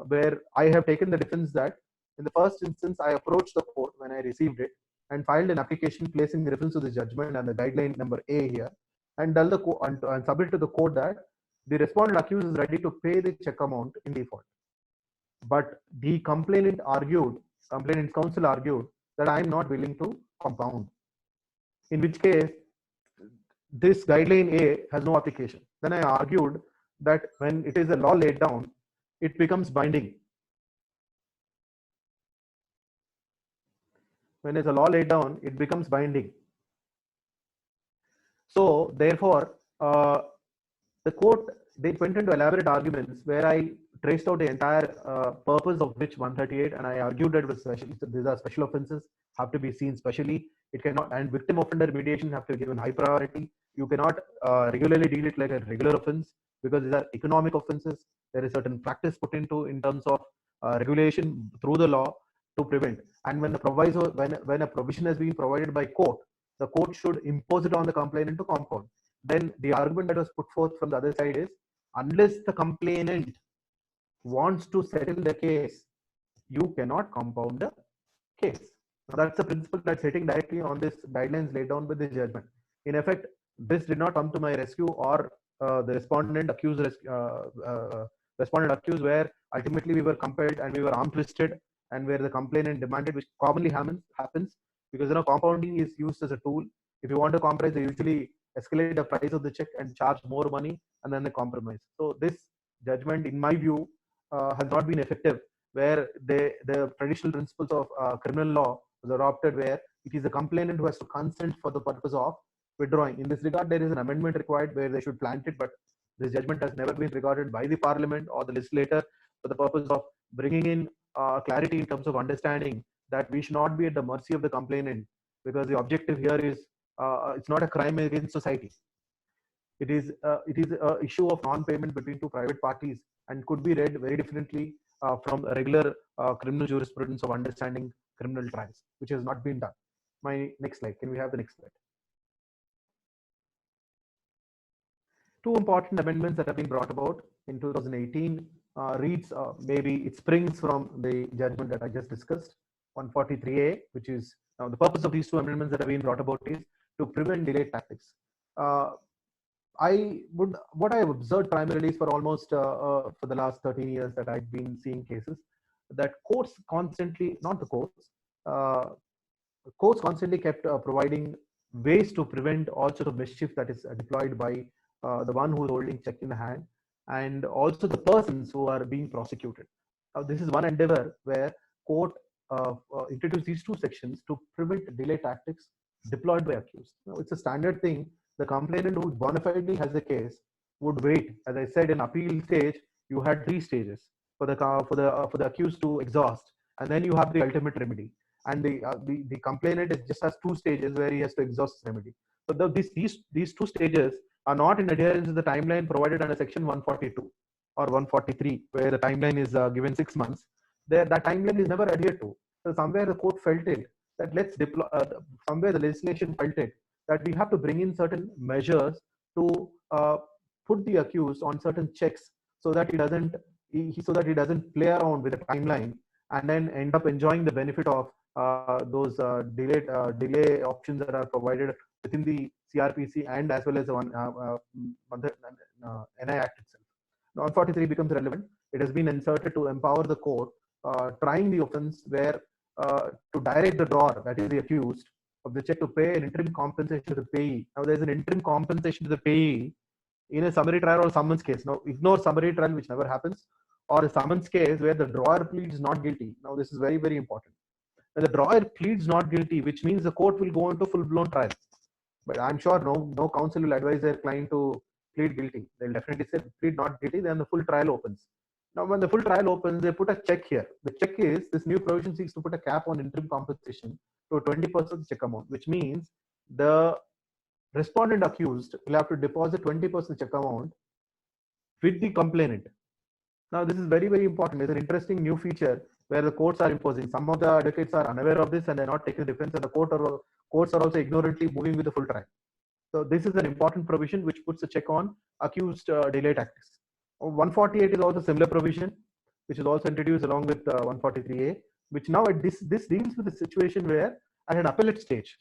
where I have taken the defense that in the first instance, I approached the court when I received it and filed an application placing reference to the judgment and the guideline number A here, and tell the and submit to the court that the respondent accused is ready to pay the check amount in default. But the complainant's counsel argued that I am not willing to compound, in which case this guideline A has no application. Then I argued that when it is a law laid down, it becomes binding. When it's a law laid down, it becomes binding. So therefore, the court, they went into elaborate arguments where I traced out the entire purpose of which 138, and I argued that these are special offenses, have to be seen specially. It cannot, and victim offender mediation have to be given high priority. You cannot regularly deal it like a regular offense, because these are economic offenses. There is certain practice put into in terms of regulation through the law to prevent. And when when a provision has been provided by court, the court should impose it on the complainant to compound. Then the argument that was put forth from the other side is, unless the complainant wants to settle the case, you cannot compound the case. Now, that's the principle that's hitting directly on this guidelines laid down by the judgment. In effect, this did not come to my rescue or the respondent accused, where ultimately we were compelled and we were arm twisted, and where the complainant demanded, which commonly happens, because compounding is used as a tool. If you want to compromise, they usually escalate the price of the check and charge more money, and then they compromise. So this judgment, in my view, has not been effective, where the traditional principles of criminal law was adopted, where it is the complainant who has to consent for the purpose of withdrawing. In this regard, there is an amendment required where they should plant it, but this judgment has never been regarded by the parliament or the legislator for the purpose of bringing in clarity in terms of understanding that we should not be at the mercy of the complainant, because the objective here is it's not a crime against society. It is an issue of non-payment between two private parties, and could be read very differently from a regular criminal jurisprudence of understanding criminal trials, which has not been done. My next slide. Can we have the next slide? Two important amendments that have been brought about in 2018 maybe it springs from the judgment that I just discussed, 143A, which is now the purpose of these two amendments that have been brought about is to prevent delayed tactics. what I have observed primarily is for almost for the last 13 years that I've been seeing cases that courts constantly, not the uh, courts constantly kept providing ways to prevent all sort of mischief that is deployed by the one who is holding check in the hand and also the persons who are being prosecuted. Now, this is one endeavor where court introduced these two sections to prevent delay tactics deployed by accused. Now, it's a standard thing. The complainant who bona fidely has a case would wait. As I said, in appeal stage, you had three stages for the accused to exhaust, and then you have the ultimate remedy, and the complainant is just has two stages where he has to exhaust his remedy. So these two stages are not in adherence to the timeline provided under section 142 or 143, where the timeline is given 6 months. There, that timeline is never adhered to. So somewhere the court felt it that let's deploy. Somewhere the legislation felt it that we have to bring in certain measures to put the accused on certain checks so that he doesn't play around with the timeline and then end up enjoying the benefit of those delay options that are provided within the CRPC and as well as the NI Act itself. 143 becomes relevant. It has been inserted to empower the court trying the offence where to direct the drawer, that is the accused, of the check to pay an interim compensation to the payee. Now, there's an interim compensation to the payee in a summary trial or summons case. Now, ignore summary trial, which never happens, or a summons case where the drawer pleads not guilty. Now, this is very, very important. When the drawer pleads not guilty, which means the court will go into full-blown trial. But I'm sure no counsel will advise their client to plead guilty. They'll definitely say plead not guilty, then the full trial opens. Now, when the full trial opens, they put a check here. The check is, this new provision seeks to put a cap on interim compensation to 20% check amount, which means the respondent accused will have to deposit 20% check amount with the complainant. Now, this is very, very important. It's an interesting new feature where the courts are imposing. Some of the advocates are unaware of this and they're not taking defense, and the courts are also ignorantly moving with the full trial. So this is an important provision which puts a check on accused delay tactics. 148 is also similar provision, which is also introduced along with 143A, which now this deals with the situation where at an appellate stage,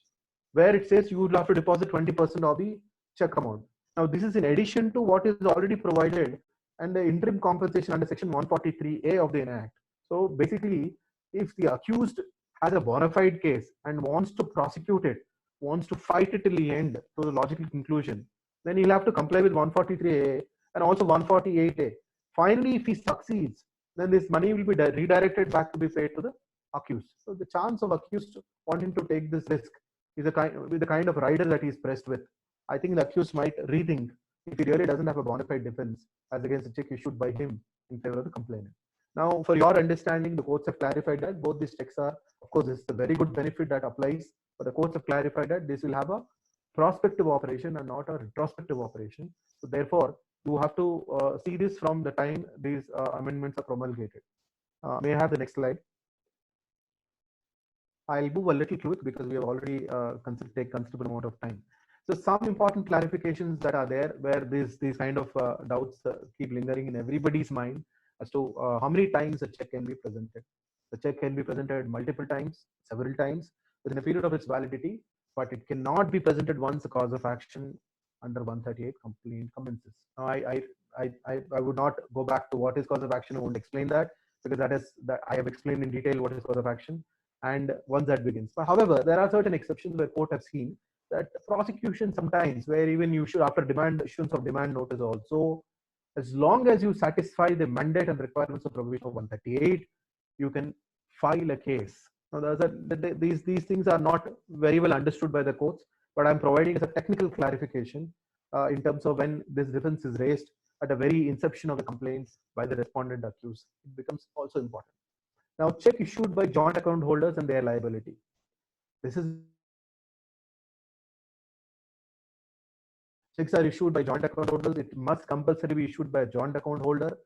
where it says you would have to deposit 20% of the check amount. Now, this is in addition to what is already provided and the interim compensation under section 143A of the Act. So basically, if the accused has a bona fide case and wants to prosecute it, wants to fight it till the end to the logical conclusion, then he'll have to comply with 143A and also 148A. Finally, if he succeeds, then this money will be redirected back to be paid to the accused. So the chance of accused wanting to take this risk is the kind of rider that he's pressed with. I think the accused might rethink if he really doesn't have a bona fide defense as against a check issued by him in favor of the complainant. Now, for your understanding, the courts have clarified that both these checks are, of course, this is a very good benefit that applies, but the courts have clarified that this will have a prospective operation and not a retrospective operation. So therefore, you have to see this from the time these amendments are promulgated. May I have the next slide? I'll move a little quick because we have already take considerable amount of time. So some important clarifications that are there where these kind of doubts keep lingering in everybody's mind as to how many times a check can be presented. The check can be presented multiple times, several times within a period of its validity, but it cannot be presented once a cause of action under 138 complaint commences. Now, I would not go back to what is cause of action. I won't explain that because that I have explained in detail what is cause of action and once that begins. But however, there are certain exceptions where court have seen that prosecution sometimes where even you should after issuance of demand notice also, as long as you satisfy the mandate and requirements of provision of 138, you can file a case. Now, these things are not very well understood by the courts, but I'm providing as a technical clarification in terms of when this defense is raised at the very inception of the complaint by the respondent accused. It becomes also important. Now, check issued by joint account holders and their liability. This is checks are issued by joint account holders. It must compulsory be issued by a joint account holder.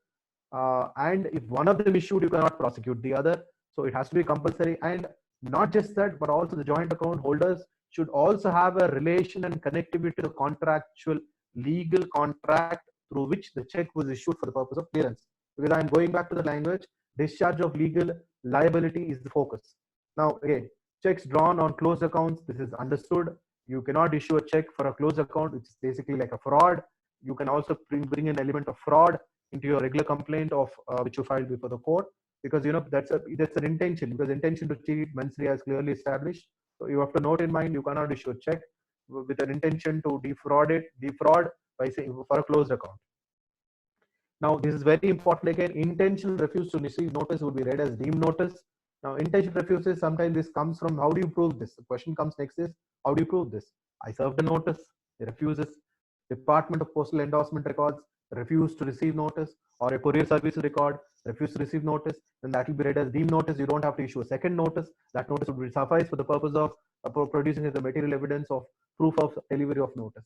And if one of them issued, you cannot prosecute the other. So it has to be compulsory. And not just that, but also the joint account holders should also have a relation and connectivity to the contractual legal contract through which the check was issued for the purpose of clearance. Because I'm going back to the language, discharge of legal liability is the focus. Now, again, checks drawn on closed accounts, this is understood. You cannot issue a check for a closed account, which is basically like a fraud. you can also bring an element of fraud into your regular complaint of which you filed before the court, because that's an intention, because intention to cheat mens rea is clearly established. So you have to note in mind, you cannot issue a check with an intention to defraud by saying for a closed account. Now, this is very important. Again, intentional refuse to receive notice would be read as deemed notice. Now, intentional refuses, sometimes this comes from how do you prove this? The question comes next is, how do you prove this? I served a notice, he refuses. Department of Postal Endorsement records refuse to receive notice, or a courier service record refuse to receive notice, then that will be read as deemed notice. You don't have to issue a second notice. That notice would suffice for the purpose of producing the material evidence of proof of delivery of notice.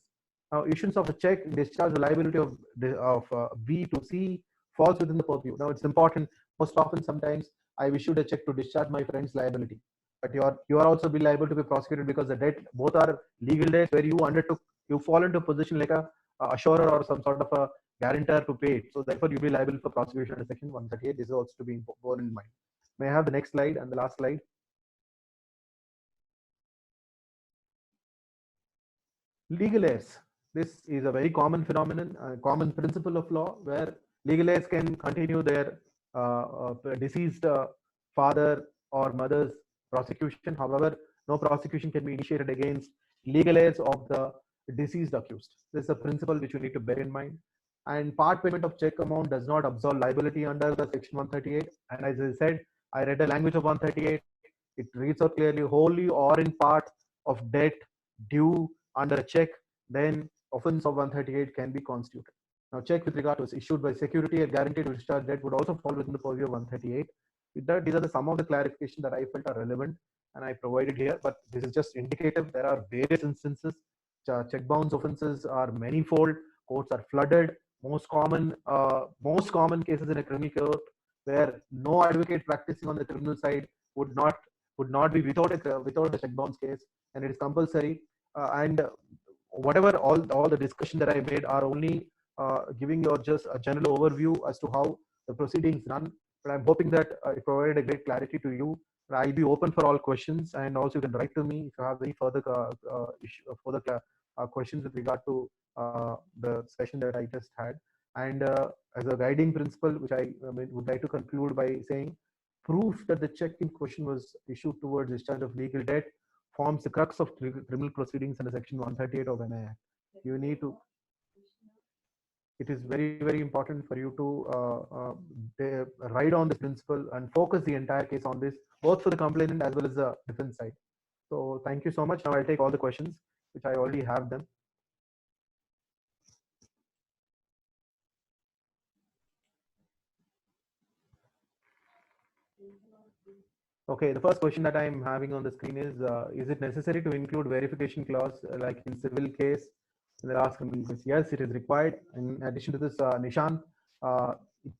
Now, issuance of a check, discharge the liability of B to C falls within the purview. Now, it's important. Most often, sometimes I've issued a check to discharge my friend's liability, but you are also be liable to be prosecuted because the debt, both are legal debts where you fall into a position like a assurer or some sort of a guarantor to pay it. So therefore, you'll be liable for prosecution under Section 138. This is also to be borne in mind. May I have the next slide and the last slide? Legal heirs. This is a very common phenomenon, a common principle of law, where legal heirs can continue their deceased father or mother's prosecution. However, no prosecution can be initiated against legal heirs of the deceased accused. This is a principle which you need to bear in mind. And part payment of check amount does not absolve liability under the Section 138. And as I said, I read the language of 138. It reads out clearly, wholly or in part of debt due under a check, then offense of 138 can be constituted. Now, check with regard to is issued by security or guaranteed to discharge debt would also fall within the purview of 138. With that, these are some of the clarifications that I felt are relevant and I provided here, but this is just indicative. There are various instances. Check bounce offenses are manifold. Courts are flooded. Most common cases in a criminal court where no advocate practicing on the criminal side would not be without a check bounce case, and it is compulsory. And whatever all the discussion that I made are only giving you just a general overview as to how the proceedings run. But I'm hoping that it provided a great clarity to you. I'll be open for all questions, and also you can write to me if you have any further questions with regard to the session that I just had. And as a guiding principle, which I would like to conclude by saying, proof that the check in question was issued towards discharge of legal debt forms the crux of criminal proceedings under Section 138 of NI Act. You need to. It is very, very important for you to ride on this principle and focus the entire case on this, both for the complainant as well as the defense side. So thank you so much. Now I'll take all the questions, which I already have them. Okay, the first question that I'm having on the screen is it necessary to include verification clause like in civil case? They're asking, yes, it is required. In addition to this, Nishant,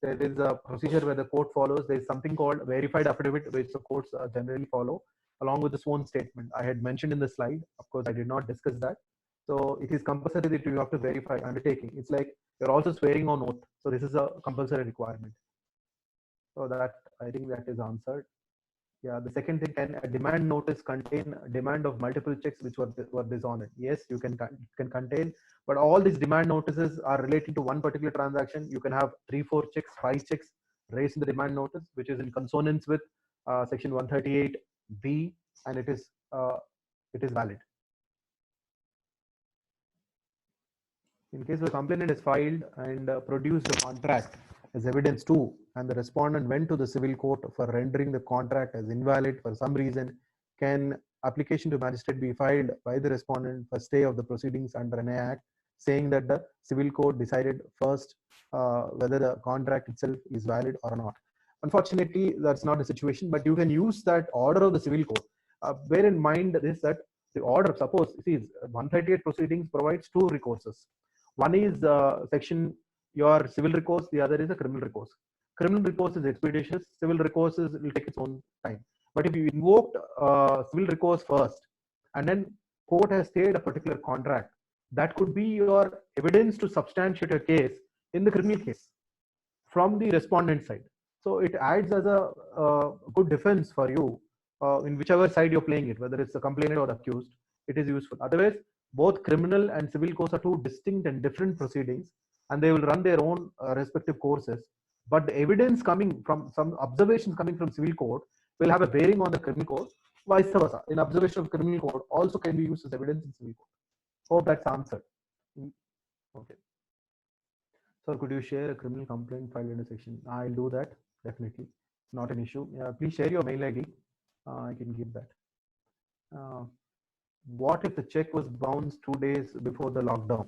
there is a procedure where the court follows. There is something called verified affidavit, which the courts generally follow, along with the sworn statement. I had mentioned in the slide. Of course, I did not discuss that. So it is compulsory that you have to verify undertaking. It's like you're also swearing on oath. So this is a compulsory requirement. So that, I think that is answered. Yeah, the second thing, can a demand notice contain a demand of multiple checks which were dishonored? Yes, you can contain, but all these demand notices are relating to one particular transaction. You can have 3, 4 checks, 5 checks raised in the demand notice, which is in consonance with Section 138B, and it is valid. In case the complainant is filed and produced a contract as evidence too, and the respondent went to the civil court for rendering the contract as invalid for some reason, can application to magistrate be filed by the respondent for stay of the proceedings under NI Act, saying that the civil court decided first whether the contract itself is valid or not? Unfortunately, that's not the situation, but you can use that order of the civil court. Bear in mind this, that the order, suppose, see, 138 proceedings provides 2 recourses. One is section your civil recourse, the other is a criminal recourse. Criminal recourse is expeditious, civil recourse will take its own time. But if you invoked civil recourse first, and then court has stayed a particular contract, that could be your evidence to substantiate a case in the criminal case from the respondent side. So it adds as a good defense for you in whichever side you're playing it, whether it's the complainant or the accused. It is useful. Otherwise, Both criminal and civil courts are two distinct and different proceedings, and they will run their own respective courses. But the evidence coming from some observations coming from civil court will have a bearing on the criminal court. Vice versa, in observation of criminal court also can be used as evidence in civil court. Hope that's answered. Okay. Sir, could you share a criminal complaint filed in a section? I'll do that, definitely. Not an issue. Please share your mail ID. I can give that. What if the check was bounced 2 days before the lockdown?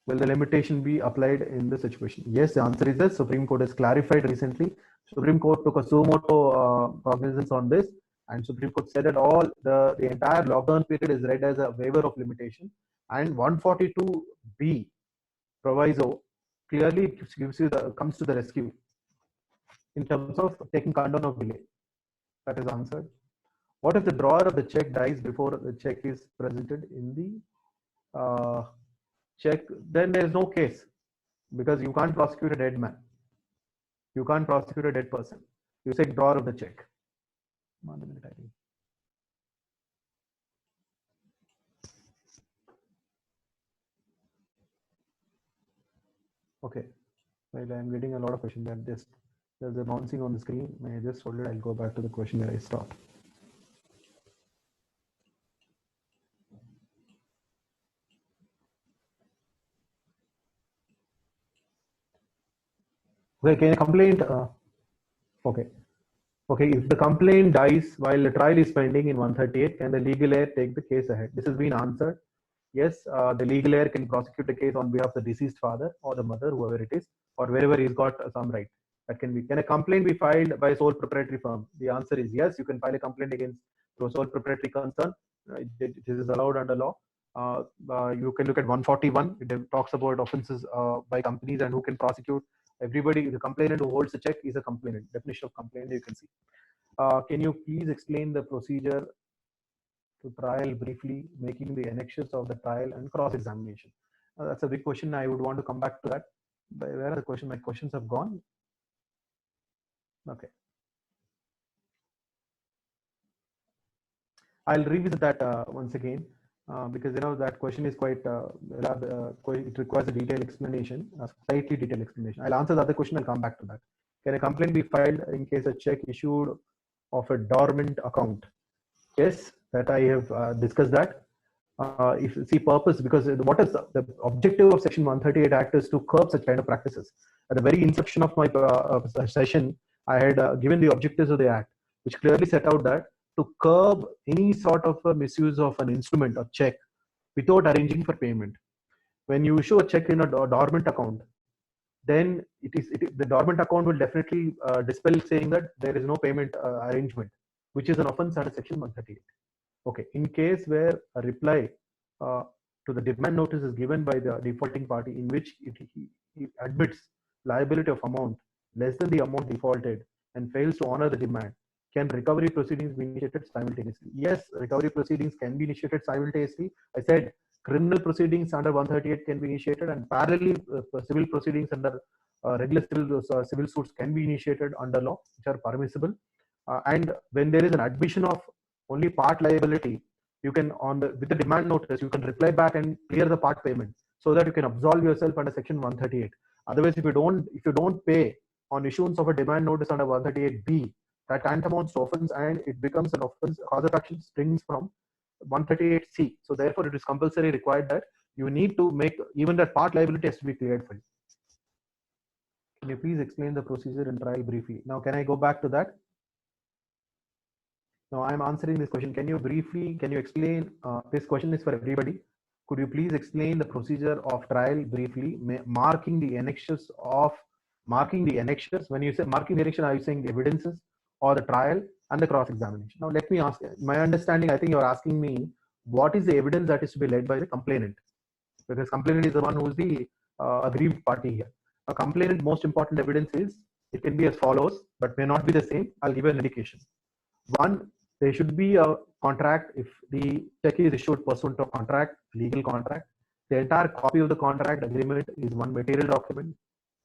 Will the limitation be applied in this situation? Yes, the answer is yes. Supreme Court has clarified recently. Supreme Court took a suo motu cognizance on this, and Supreme Court said that all the entire lockdown period is read as a waiver of limitation, and 142B proviso clearly gives you comes to the rescue in terms of taking condone of delay. That is answered. What if the drawer of the check dies before the check is presented in the check? Then there is no case, because you can't prosecute a dead man. You can't prosecute a dead person. You say drawer of the check. Okay. Well, I'm getting a lot of questions. There's a bouncing on the screen. May I just hold it? I'll go back to the question where I stopped. Okay, can a complaint? Okay. Okay, if the complaint dies while the trial is pending in 138, can the legal heir take the case ahead? This has been answered. Yes, the legal heir can prosecute the case on behalf of the deceased father or the mother, whoever it is, or wherever he's got some right. That can be. Can a complaint be filed by a sole proprietary firm? The answer is yes. You can file a complaint against through sole proprietary concern. This is allowed under law. You can look at 141. It talks about offences by companies and who can prosecute. Everybody, the complainant who holds the check is a complainant. Definition of complainant you can see. Can you please explain the procedure to trial briefly, making the annexures of the trial and cross-examination? That's a big question. I would want to come back to that. Where are the questions? My questions have gone. Okay. I'll revisit that once again because that question is quite it requires a detailed explanation, a slightly detailed explanation. I'll answer the other question. I'll come back to that. Can a complaint be filed in case a check issued of a dormant account? Yes, that I have discussed that. If you see purpose, because what is the objective of Section 138 Act is to curb such kind of practices. At the very inception of my session, I had given the objectives of the Act, which clearly set out that to curb any sort of misuse of an instrument or check without arranging for payment. When you issue a check in a dormant account, then the dormant account will definitely dispel saying that there is no payment arrangement, which is an offense under Section 138. Okay, in case where a reply to the demand notice is given by the defaulting party in which he admits liability of amount less than the amount defaulted and fails to honor the demand, can recovery proceedings be initiated simultaneously? Yes, recovery proceedings can be initiated simultaneously. I said criminal proceedings under 138 can be initiated, and parallelly civil proceedings under regular civil suits can be initiated under law, which are permissible. And when there is an admission of only part liability, you can with the demand notice you can reply back and clear the part payment so that you can absolve yourself under Section 138. Otherwise, if you don't pay on issuance of a demand notice under 138B, that tantamounts to offense and it becomes an offense. Cause of action springs from 138C. So therefore, it is compulsory required that you need to make even that part liability has to be cleared for you. Can you please explain the procedure in trial briefly? Now, can I go back to that? Now, I'm answering this question. Can you explain? This question is for everybody. Could you please explain the procedure of trial briefly, marking the annexures? When you say marking the annexure, are you saying the evidences or the trial and the cross-examination? Now, let me ask, my understanding, I think you're asking me, what is the evidence that is to be led by the complainant? Because complainant is the one who is the aggrieved party here. A complainant, most important evidence is, it can be as follows, but may not be the same. I'll give you an indication. One, there should be a contract if the check is issued pursuant to a contract, legal contract. The entire copy of the contract agreement is one material document.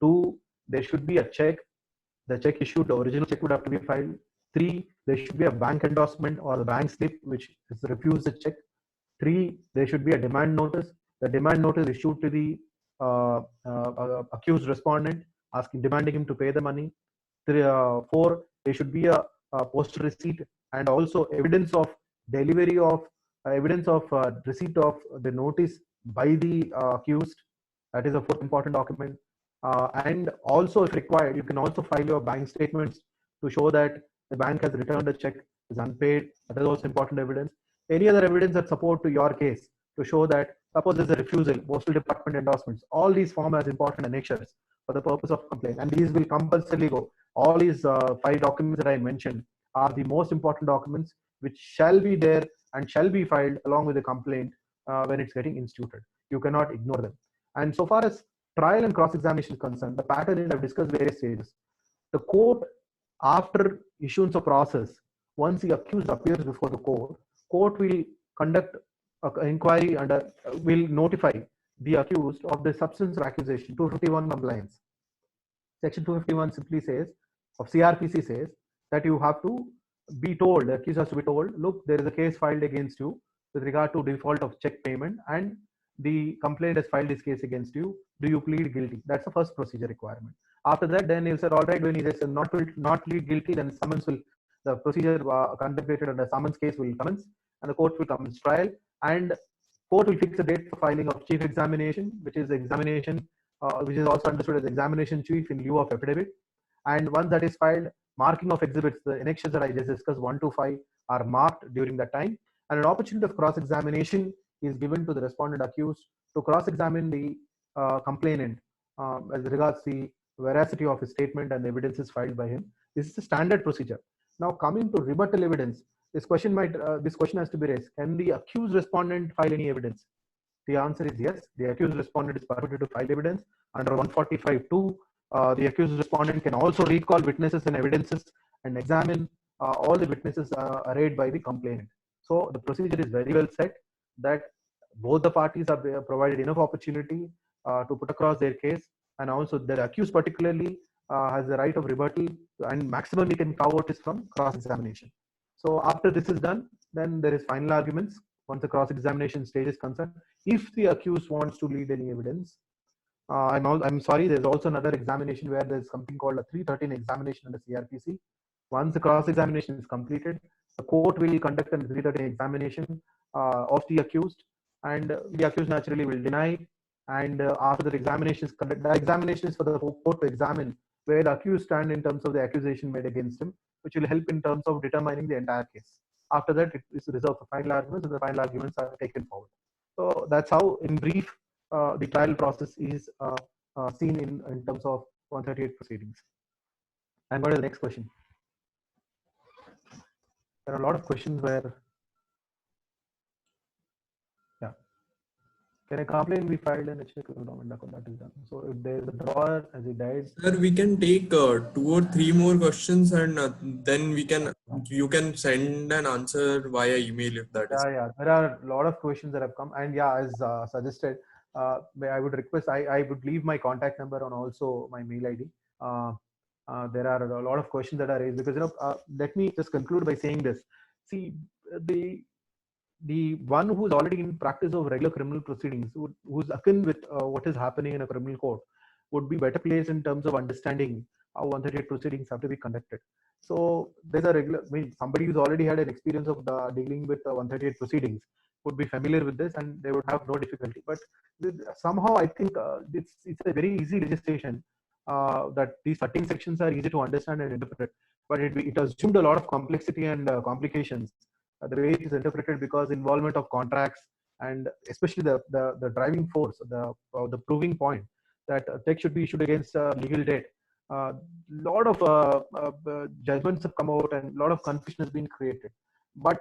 Two, there should be a check. The check issued, the original check would have to be filed. Three, there should be a bank endorsement or the bank slip which refuse the check. 3, there should be a demand notice. The demand notice issued to the accused respondent, demanding him to pay the money. 4, there should be a post receipt and also evidence of delivery of evidence of receipt of the notice by the accused. That is a fourth important document. And also, if required, you can also file your bank statements to show that the bank has returned a check is unpaid. That is also important evidence. Any other evidence that support to your case to show that suppose there's a refusal, postal department endorsements, all these form as important annexures for the purpose of complaint, and these will compulsorily go. All these 5 documents that I mentioned are the most important documents which shall be there and shall be filed along with the complaint when it's getting instituted. You cannot ignore them. And so far as trial and cross-examination is concerned, the pattern is I've discussed various stages. The court, after issuance of process, once the accused appears before the court will conduct an inquiry and will notify the accused of the substance of accusation. 251 compliance. Section 251 simply says, of CRPC says, that you have to be told, the accused has to be told, look, there is a case filed against you with regard to default of check payment, and the complaint has filed this case against you. Do you plead guilty? That's the first procedure requirement. After that, then you said, all right, when he says not plead guilty, then summons will, the procedure contemplated under summons case will commence, and the court will commence trial, and court will fix a date for filing of chief examination, which is examination, which is also understood as examination chief in lieu of affidavit. And once that is filed, marking of exhibits, the annexures that I just discussed, 1 to 5, are marked during that time, and an opportunity of cross-examination is given to the respondent accused to cross-examine the complainant as regards the veracity of his statement and the evidences filed by him. This is a standard procedure. Now, coming to rebuttal evidence, this question has to be raised. Can the accused respondent file any evidence? The answer is yes. The accused respondent is permitted to file evidence under 145(2). The accused respondent can also recall witnesses and evidences and examine all the witnesses arrayed by the complainant. So the procedure is very well set, that both the parties are provided enough opportunity to put across their case, and also the accused particularly has the right of rebuttal, and maximum he can carve out is from cross-examination. So after this is done, then there is final arguments once the cross-examination stage is concerned. If the accused wants to lead any evidence, I'm sorry, there's also another examination where there's something called a 313 examination under CRPC. Once the cross-examination is completed, the court will conduct a 313 examination of the accused, and the accused naturally will deny. And after the examination is conducted, the examination is for the court to examine where the accused stand in terms of the accusation made against him, which will help in terms of determining the entire case. After that, it is reserved for final arguments, and the final arguments are taken forward. So that's how, in brief, the trial process is seen in terms of 138 proceedings. I'm going to the next question. There are a lot of questions where, yeah, can a complaint be filed in a check government account? That is done. So if there is a drawer as he died, Sir, we can take 2 or 3 more questions, and then you can send an answer via email if that is. Yeah, there are a lot of questions that have come, and yeah, as suggested, I would request, I would leave my contact number and also my mail ID. There are a lot of questions that are raised, because let me just conclude by saying this. See, the one who's already in practice of regular criminal proceedings, who's akin with what is happening in a criminal court, would be better placed in terms of understanding how 138 proceedings have to be conducted. So there's a regular, somebody who's already had an experience of dealing with 138 proceedings would be familiar with this, and they would have no difficulty. But somehow I think it's a very easy legislation, that these 13 sections are easy to understand and interpret, but it assumed a lot of complexity and complications the way it is interpreted, because involvement of contracts, and especially the driving force, the proving point that a check should be issued against legal debt. Lot of judgments have come out, and a lot of confusion has been created. But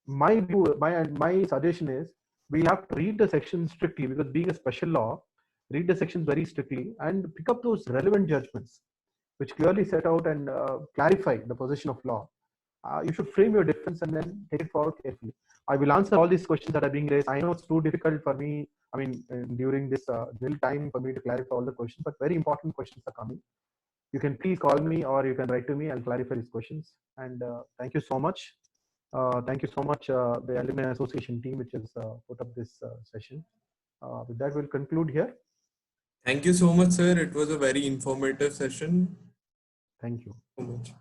my view, my suggestion is, we have to read the sections strictly, because being a special law, read the sections very strictly and pick up those relevant judgments which clearly set out and clarify the position of law. You should frame your defense and then take it forward carefully. I will answer all these questions that are being raised. I know it's too difficult for me, during this little time for me to clarify all the questions, but very important questions are coming. You can please call me or you can write to me. I'll clarify these questions. And thank you so much. Thank you so much, the Alumni Association team, which has put up this session. With that, we'll conclude here. Thank you so much, sir. It was a very informative session. Thank you. So much.